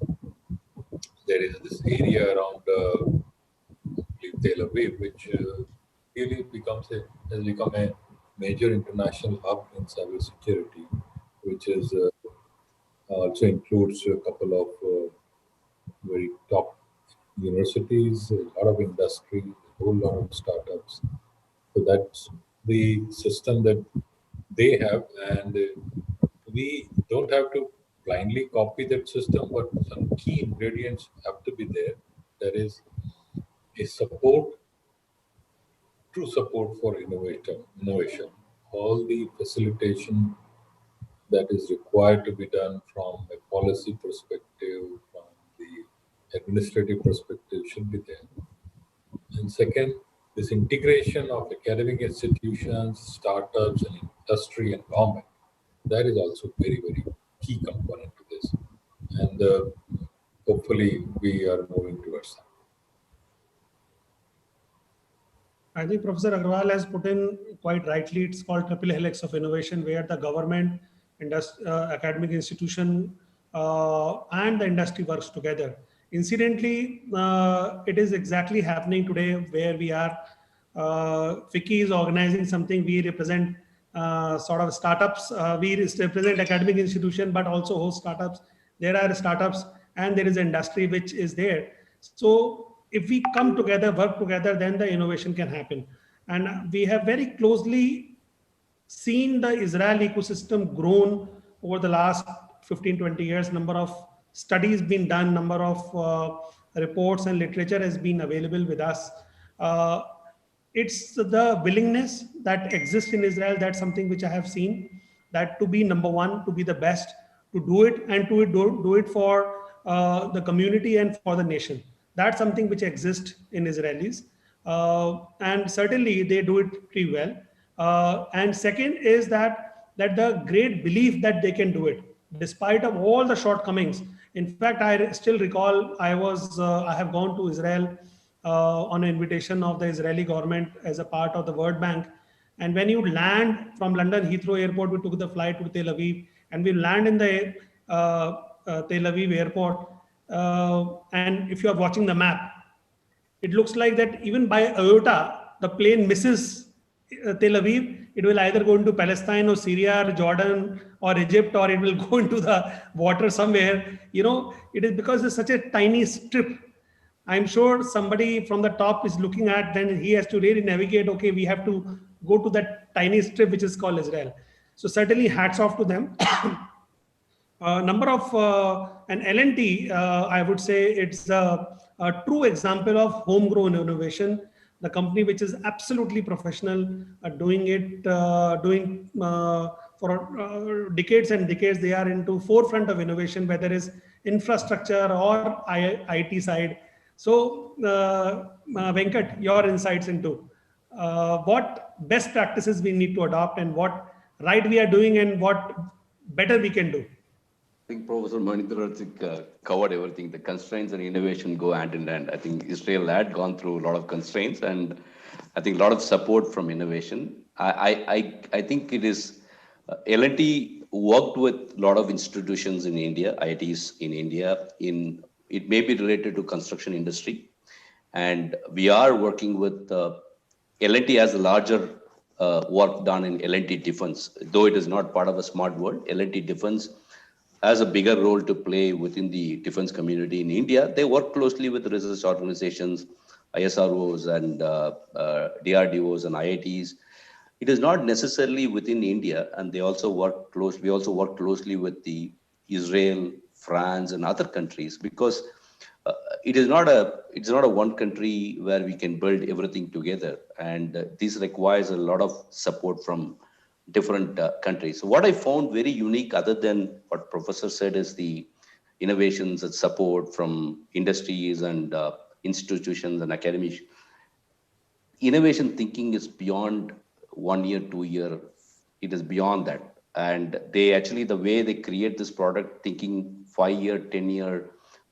there is this area around Tel Aviv, which really has become a major international hub in cybersecurity, which is also includes a couple of very top universities, a lot of industry, a whole lot of startups. So that's the system that they have, and we don't have to blindly copy that system, but some key ingredients have to be there. There is a support true support for innovation, all the facilitation that is required to be done from a policy perspective, from the administrative perspective should be there. And second, this integration of academic institutions, startups, and industry and government, that is also very, very key component to this. And hopefully we are moving towards that. I think Professor Agarwal has put in quite rightly, it's called triple helix of innovation, where the government, academic institution, and the industry works together. Incidentally, it is exactly happening today where we are. FICCI is organizing something. We represent sort of startups. We represent academic institution, but also host startups. There are startups and there is industry which is there. So if we come together, work together, then the innovation can happen. And we have very closely seen the Israel ecosystem grown over the last 15, 20 years. Number of studies been done, number of reports and literature has been available with us. It's the willingness that exists in Israel. That's something which I have seen, that to be number one, to be the best, to do it and to do it for the community and for the nation. That's something which exists in Israelis. And certainly they do it pretty well. And second is that the great belief that they can do it, despite of all the shortcomings. In fact, I still recall I have gone to Israel on an invitation of the Israeli government as a part of the World Bank. And when you land from London Heathrow Airport, we took the flight to Tel Aviv, and we land in the Tel Aviv airport. And if you are watching the map, it looks like that even by iota, the plane misses Tel Aviv. It will either go into Palestine or Syria or Jordan or Egypt, or it will go into the water somewhere. You know, it is because it's such a tiny strip. I'm sure somebody from the top is looking at, then he has to really navigate, okay, we have to go to that tiny strip, which is called Israel. So certainly hats off to them. Number of, and L&T, I would say it's a true example of homegrown innovation. The company which is absolutely professional, doing it, for decades and decades. They are into forefront of innovation, whether it's infrastructure or IT side. So Venkat, your insights into what best practices we need to adopt and what right we are doing and what better we can do. I think Professor Manindra covered everything. The constraints and innovation go hand in hand. I think Israel had gone through a lot of constraints, and I think a lot of support from innovation. I think it is L&T worked with a lot of institutions in India, IITs in India. It may be related to construction industry, and we are working with L&T as a larger work done in L&T Defense, though it is not part of a smart world. L&T Defense has a bigger role to play within the defense community in India. They work closely with research organizations, ISROs and DRDOs and IITs. It is not necessarily within India, and they also work close. We also work closely with the Israel, France, and other countries, because it's not a one country where we can build everything together, and this requires a lot of support from different countries. So what I found very unique, other than what Professor said, is the innovations and support from industries and institutions and academics. Innovation thinking is beyond 1 year, 2 year. It is beyond that. And they actually, the way they create this product, thinking 5-year, 10-year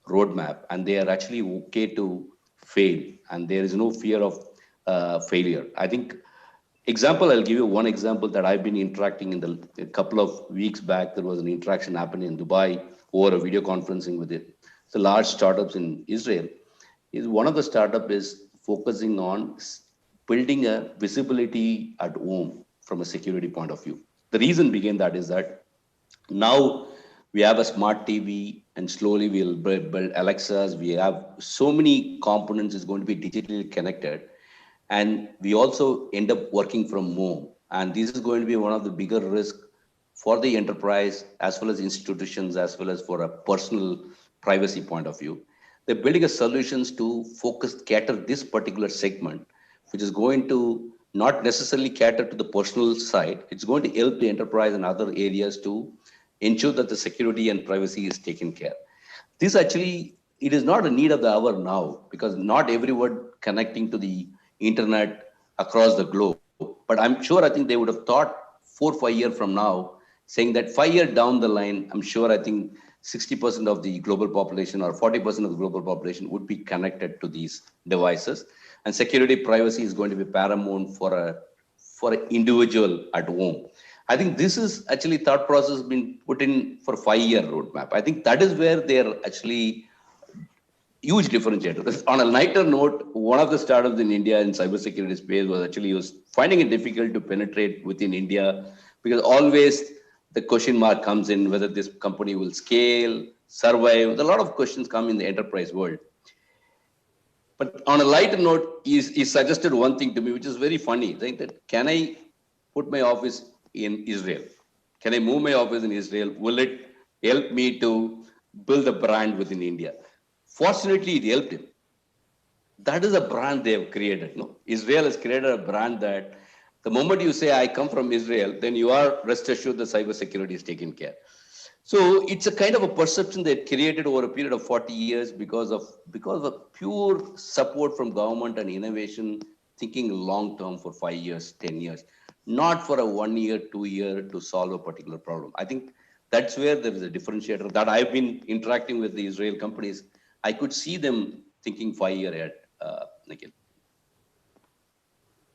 roadmap, and they are actually okay to fail. And there is no fear of failure. I think, I'll give you one example that I've been interacting in a couple of weeks back. There was an interaction happening in Dubai over a video conferencing with it. So large startups in Israel. One of the startup is focusing on building a visibility at home from a security point of view. The reason behind that is that now we have a smart TV, and slowly we'll build Alexas. We have so many components is going to be digitally connected. And we also end up working from home. And this is going to be one of the bigger risks for the enterprise, as well as institutions, as well as for a personal privacy point of view. They're building a solutions to cater this particular segment which is going to not necessarily cater to the personal side. It's going to help the enterprise and other areas to ensure that the security and privacy is taken care. This actually, it is not a need of the hour now, because not everyone connecting to the internet across the globe. But I'm sure, I think they would have thought 4 or 5 years from now, saying that 5 years down the line, I'm sure, I think 60% of the global population or 40% of the global population would be connected to these devices. And security privacy is going to be paramount for an individual at home. I think this is actually thought process been put in for 5 year roadmap. I think that is where they're actually huge differentiator. On a lighter note, one of the startups in India in cybersecurity space was finding it difficult to penetrate within India, because always the question mark comes in whether this company will scale, survive. A lot of questions come in the enterprise world. But on a lighter note, he suggested one thing to me, which is very funny, saying that, can I put my office in Israel? Can I move my office in Israel? Will it help me to build a brand within India? Fortunately, it helped him. That is a brand they have created. No? Israel has created a brand that the moment you say, I come from Israel, then you are rest assured the cybersecurity is taken care. So it's a kind of a perception they created over a period of 40 years because of pure support from government and innovation, thinking long term for 5 years, 10 years, not for a 1 year, 2 year to solve a particular problem. I think that's where there is a differentiator that I've been interacting with the Israel companies. I could see them thinking 5 years ahead, Nikhil.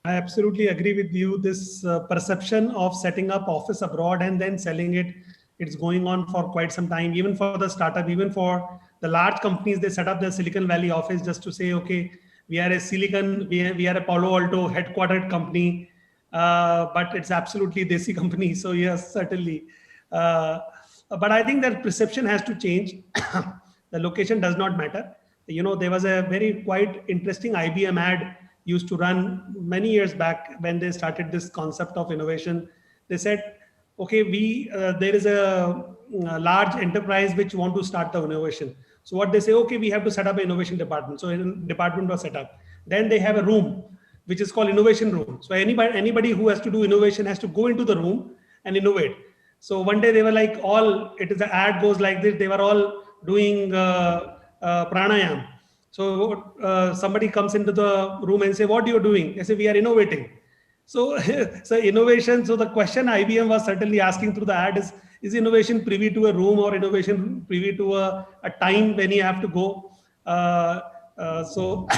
I absolutely agree with you. This perception of setting up office abroad and then selling it, it's going on for quite some time. Even for the startup, even for the large companies, they set up their Silicon Valley office just to say, okay, we are a Palo Alto headquartered company, but it's absolutely desi company. So yes, certainly. But I think that perception has to change. The location does not matter. You know, there was a very quite interesting IBM ad used to run many years back when they started this concept of innovation. They said, okay, there is a large enterprise which want to start the innovation. So what they say, okay, we have to set up an innovation department. So a department was set up. Then they have a room which is called innovation room. So anybody who has to do innovation has to go into the room and innovate. So one day they were like, the ad goes like this. They were all doing pranayam. So somebody comes into the room and say, what are you doing? They say, we are innovating. So, so innovation. So the question IBM was certainly asking through the ad is innovation privy to a room or innovation privy to a time when you have to go? So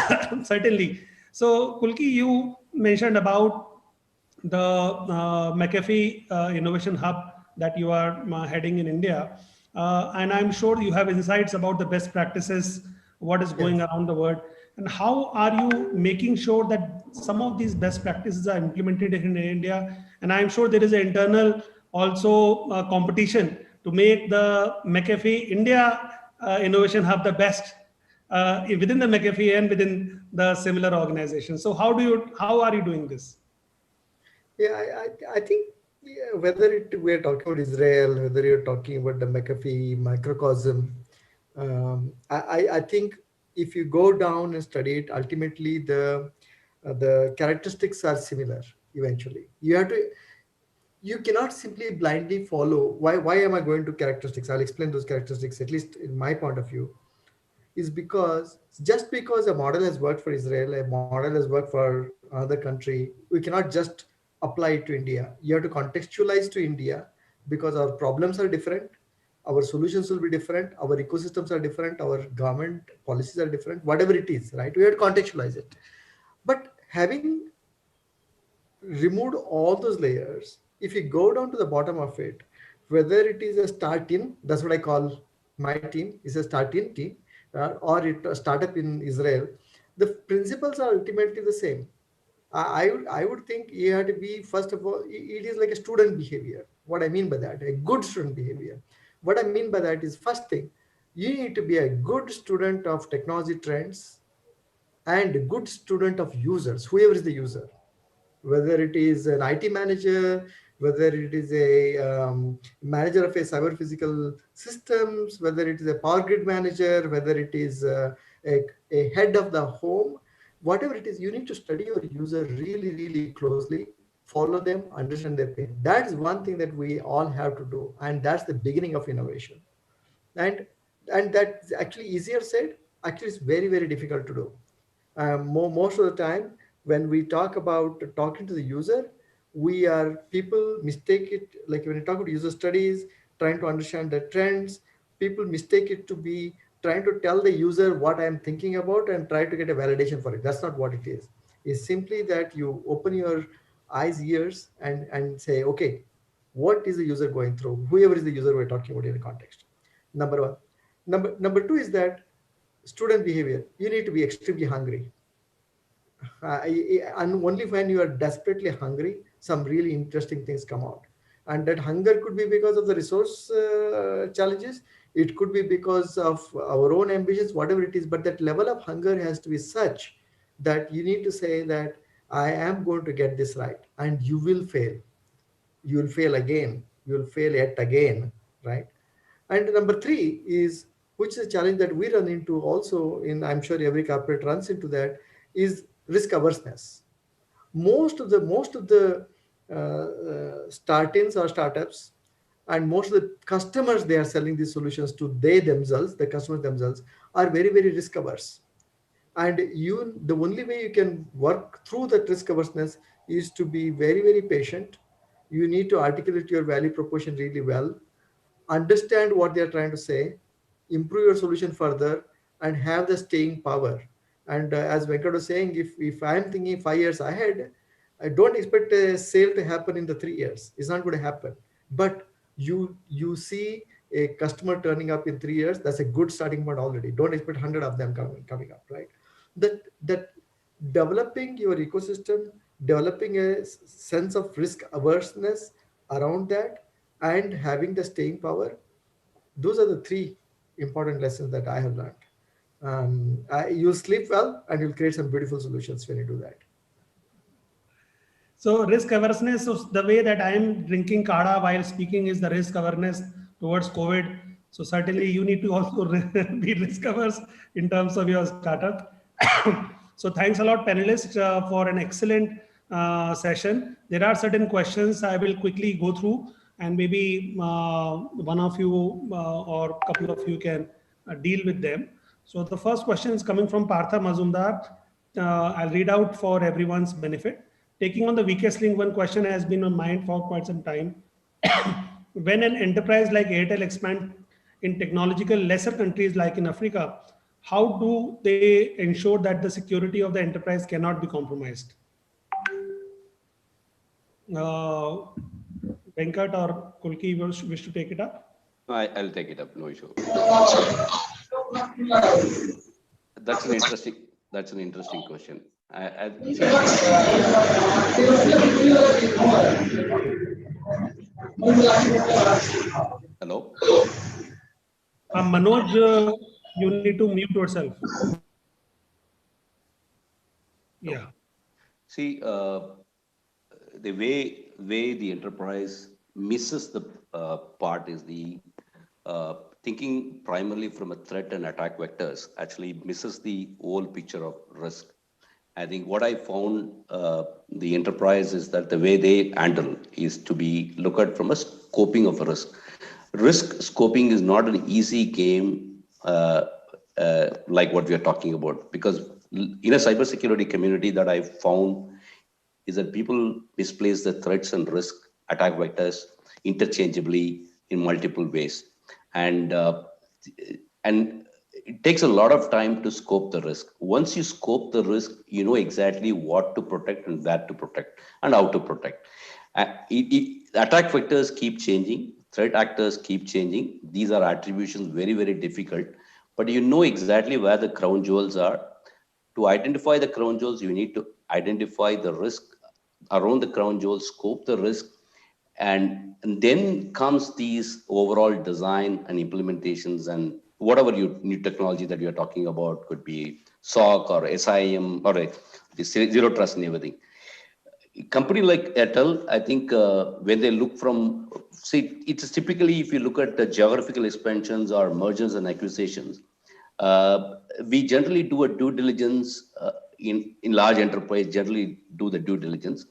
certainly. So Kulki, you mentioned about the McAfee Innovation Hub that you are heading in India. And I'm sure you have insights about the best practices, what is going around the world, and how are you making sure that some of these best practices are implemented in India? And I'm sure there is an internal also competition to make the McAfee India Innovation Hub the best within the McAfee and within the similar organization. So how are you doing this? Yeah, I think whether we're talking about Israel, whether you're talking about the McAfee microcosm, I think if you go down and study it, ultimately the characteristics are similar. Eventually, you cannot simply blindly follow. Why am I going to characteristics? I'll explain those characteristics, at least in my point of view. Is because just because a model has worked for Israel, a model has worked for another country, we cannot just apply it to India. You have to contextualize to India because our problems are different, our solutions will be different, our ecosystems are different, our government policies are different, whatever it is, right? We have to contextualize it. But having removed all those layers, if you go down to the bottom of it, whether it is a start team, that's what I call my team, is a start-in team, or a startup in Israel, the principles are ultimately the same. I would think you have to be, first of all, it is like a student behavior. What I mean by that, a good student behavior. What I mean by that is, first thing, you need to be a good student of technology trends and a good student of users, whoever is the user, whether it is an IT manager, whether it is a manager of a cyber physical systems, whether it is a power grid manager, whether it is a head of the home. whatever it is, you need to study your user really, really closely, follow them, understand their pain. That is one thing that we all have to do. And that's the beginning of innovation. And that's actually easier said, actually it's very, very difficult to do. Most of the time, when we talk about talking to the user, people mistake it, like when you talk about user studies, trying to understand the trends, people mistake it to be trying to tell the user what I'm thinking about and try to get a validation for it. That's not what it is. It's simply that you open your eyes, ears, and say, okay, what is the user going through? Whoever is the user we're talking about in the context. Number one. Number two is that student behavior. You need to be extremely hungry. And only when you are desperately hungry, some really interesting things come out. And that hunger could be because of the resource challenges. It could be because of our own ambitions, whatever it is. But that level of hunger has to be such that you need to say that I am going to get this right. And you will fail. You will fail again. You will fail yet again, right? And number three is, which is a challenge that we run into also in, I'm sure every corporate runs into that, is risk averseness. Most of the start-ins or startups and most of the customers they are selling these solutions to, the customers themselves, are very, very risk averse. And the only way you can work through that risk averseness is to be very, very patient. You need to articulate your value proposition really well, understand what they're trying to say, improve your solution further, and have the staying power. And as Venkat was saying, if I'm thinking 5 years ahead, I don't expect a sale to happen in the 3 years. It's not going to happen. But you see a customer turning up in 3 years, that's a good starting point already. Don't expect 100 of them coming up, right? That developing your ecosystem, developing a sense of risk averseness around that, and having the staying power, those are the three important lessons that I have learned. You'll sleep well and you'll create some beautiful solutions when you do that. So risk averseness, so the way that I am drinking Kada while speaking is the risk awareness towards COVID. So certainly you need to also be risk averse in terms of your startup. So thanks a lot, panelists, for an excellent session. There are certain questions I will quickly go through, and maybe one of you or a couple of you can deal with them. So the first question is coming from Partha Mazumdar. I'll read out for everyone's benefit. Taking on the weakest link, one question has been on mind for quite some time. When an enterprise like Airtel expands in technological lesser countries like in Africa, how do they ensure that the security of the enterprise cannot be compromised? Venkat or Kulki wish to take it up? I'll take it up, no issue. That's an interesting question. Hello? Manoj, you need to mute yourself. Yeah. See, the way the enterprise misses the part is the thinking primarily from a threat and attack vectors actually misses the whole picture of risk. I think what I found the enterprise is that the way they handle is to be looked at from a scoping of a risk. Risk scoping is not an easy game like what we are talking about, because in a cybersecurity community that I found is that people misplace the threats and risk attack vectors interchangeably in multiple ways. And it takes a lot of time to scope the risk. Once you scope the risk, you know exactly what to protect and where to protect and how to protect. Attack vectors keep changing, threat actors keep changing. These are attributions very, very difficult, but you know exactly where the crown jewels are. To identify the crown jewels, you need to identify the risk around the crown jewels, scope the risk, and then comes these overall design and implementations and whatever new technology that you're talking about, could be SOC or SIM or the zero trust and everything. A company like Airtel, I think when they look from, see, it's typically, if you look at the geographical expansions or mergers and acquisitions, we generally do a due diligence in large enterprise generally do the due diligence.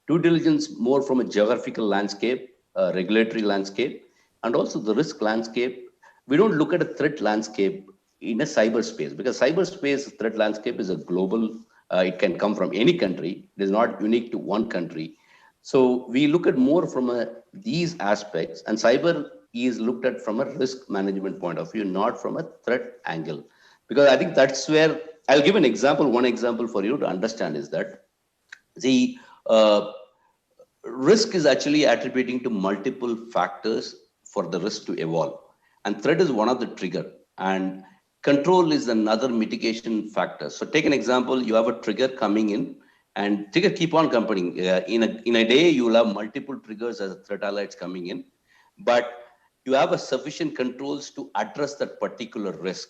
Due diligence more from a geographical landscape, regulatory landscape, and also the risk landscape. We don't look at a threat landscape in a cyberspace, because cyberspace threat landscape is a global, it can come from any country. It is not unique to one country. So we look at more from these aspects, and cyber is looked at from a risk management point of view, not from a threat angle. Because I think that's where, I'll give an example. One example for you to understand is that the risk is actually attributing to multiple factors for the risk to evolve. And threat is one of the trigger. And control is another mitigation factor. So take an example, you have a trigger coming in, and trigger keep on coming. In a day, you will have multiple triggers as threat alerts coming in, but you have a sufficient controls to address that particular risk.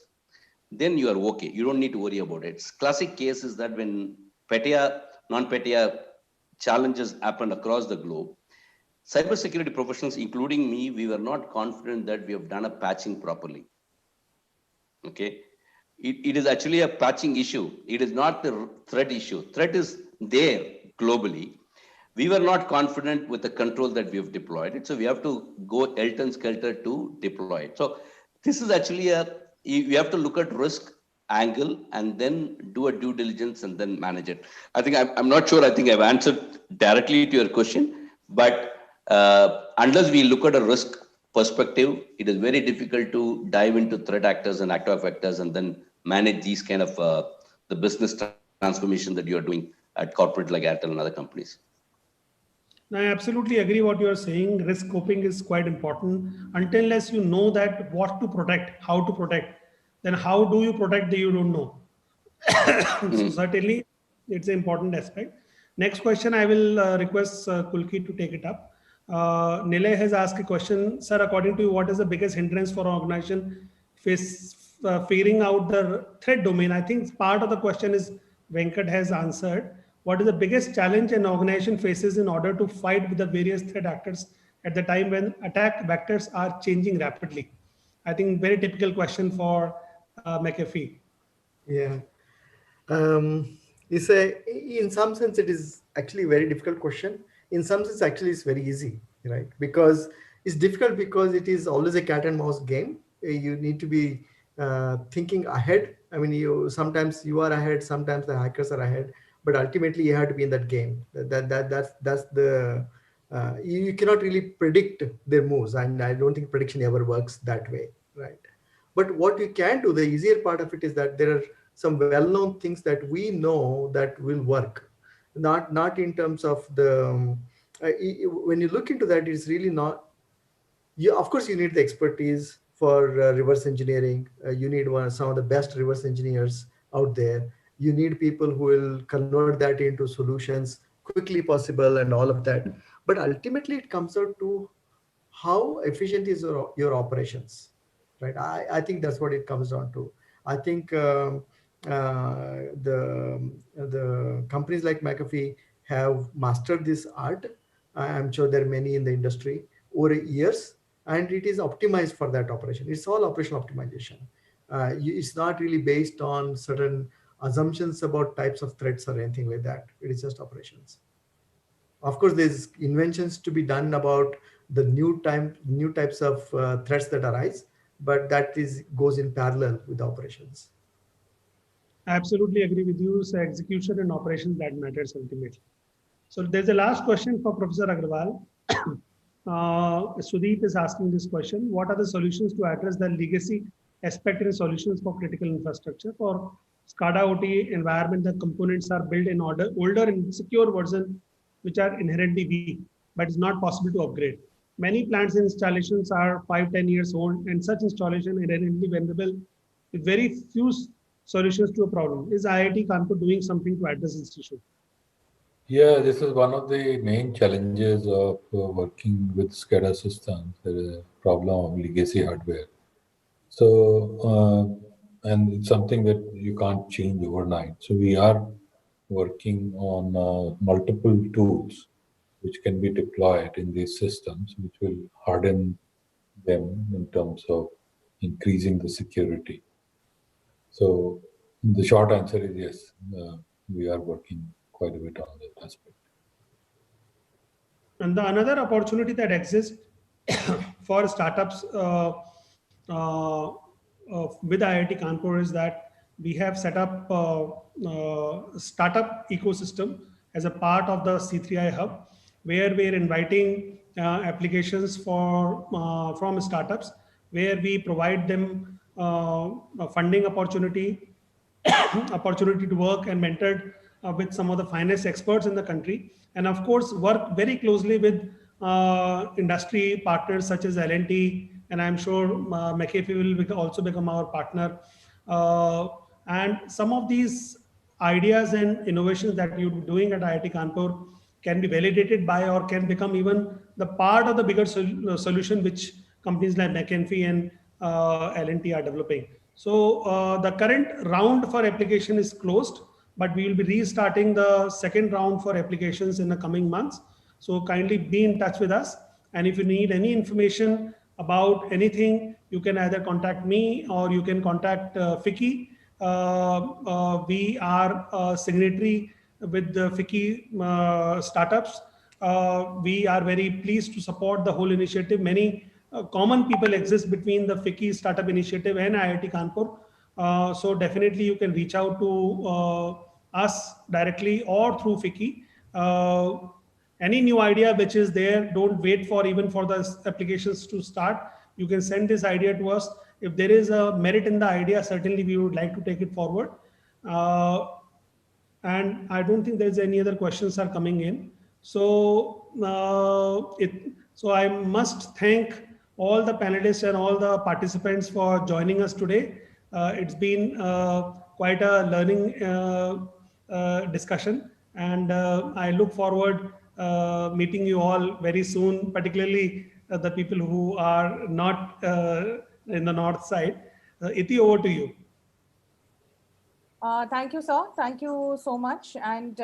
Then you are okay. You don't need to worry about it. Classic case is that when PETIA, non-PETIA challenges happened across the globe, cybersecurity professionals, including me, we were not confident that we have done a patching properly. Okay. It is actually a patching issue. It is not the threat issue. Threat is there globally. We were not confident with the control that we have deployed it. So we have to go skelter to deploy it. So this is actually you have to look at risk angle and then do a due diligence and then manage it. I think I'm not sure. I think I've answered directly to your question, but unless we look at a risk perspective, it is very difficult to dive into threat actors and active vectors and then manage these kind of the business transformation that you are doing at corporate like Airtel and other companies. I absolutely agree what you are saying. Risk scoping is quite important. Until unless you know that what to protect, how to protect, then how do you protect that you don't know? So certainly it's an important aspect. Next question, I will request Kulki to take it up. Nile has asked a question, sir, according to you, what is the biggest hindrance for an organization figuring out the threat domain? I think part of the question is Venkat has answered. What is the biggest challenge an organization faces in order to fight with the various threat actors at the time when attack vectors are changing rapidly? I think very typical question for McAfee. Yeah. In some sense, it is actually a very difficult question. In some sense, actually, it's very easy, right? Because it's difficult because it is always a cat and mouse game. You need to be thinking ahead. I mean, sometimes you are ahead, sometimes the hackers are ahead, but ultimately you have to be in that game. That's the you cannot really predict their moves, and I don't think prediction ever works that way, right? But what you can do, the easier part of it is that there are some well-known things that we know that will work, not in terms of the when you look into that, it's really not. Of course, you need the expertise for reverse engineering. You need some of the best reverse engineers out there. You need people who will convert that into solutions quickly possible and all of that. But ultimately, it comes out to how efficient is your operations, right? I think that's what it comes down to. I think the companies like McAfee have mastered this art. I'm sure there are many in the industry over years, and it is optimized for that operation. It's all operational optimization. It's not really based on certain assumptions about types of threats or anything like that. It is just operations. Of course, there's inventions to be done about the new types of threats that arise, but that goes in parallel with the operations. I absolutely agree with you. So execution and operations that matters ultimately. So there's a last question for Professor Agarwal. Sudeep is asking this question: what are the solutions to address the legacy aspect in solutions for critical infrastructure? For SCADA OT environment, the components are built in older and secure version, which are inherently weak, but it's not possible to upgrade. Many plants installations are 5-10 years old, and such installation inherently vulnerable with very few solutions to a problem. Is IIT Kanpur doing something to address this issue? Yeah, this is one of the main challenges of working with SCADA systems. There is a problem of legacy hardware. So, and it's something that you can't change overnight. So we are working on multiple tools which can be deployed in these systems, which will harden them in terms of increasing the security. So the short answer is yes. we are working quite a bit on that aspect. And the another opportunity that exists for startups with IIT Kanpur is that we have set up startup ecosystem as a part of the C3I Hub, where we're inviting applications from startups, where we provide them a funding opportunity, opportunity to work and mentored with some of the finest experts in the country, and of course work very closely with industry partners such as L&T, and I'm sure McAfee will also become our partner. And some of these ideas and innovations that you're doing at IIT Kanpur can be validated by or can become even the part of the bigger solution which companies like McAfee and L&T are developing. So the current round for application is closed, but we will be restarting the second round for applications in the coming months. So kindly be in touch with us. And if you need any information about anything, you can either contact me or you can contact FICCI. We are a signatory with the FICCI startups. We are very pleased to support the whole initiative. Many common people exist between the FICCI startup initiative and IIT Kanpur. So definitely you can reach out to us directly or through FICCI. Any new idea which is there, don't wait for even for the applications to start. You can send this idea to us. If there is a merit in the idea, certainly we would like to take it forward. And I don't think there's any other questions are coming in. So, so I must thank all the panelists and all the participants for joining us today. It's been quite a learning discussion, and I look forward meeting you all very soon, particularly the people who are not in the north side. Iti, over to you. Thank you, sir. Thank you so much. And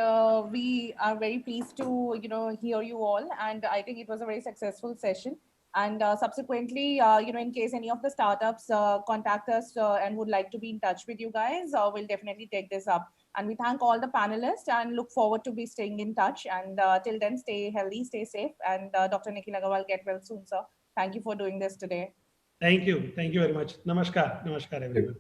we are very pleased to, hear you all. And I think it was a very successful session. And subsequently, in case any of the startups contact us and would like to be in touch with you guys, we'll definitely take this up. And we thank all the panelists and look forward to be staying in touch. And till then, stay healthy, stay safe. And Dr. Nikhil Agarwal, get well soon, sir. Thank you for doing this today. Thank you. Thank you very much. Namaskar. Namaskar, everyone.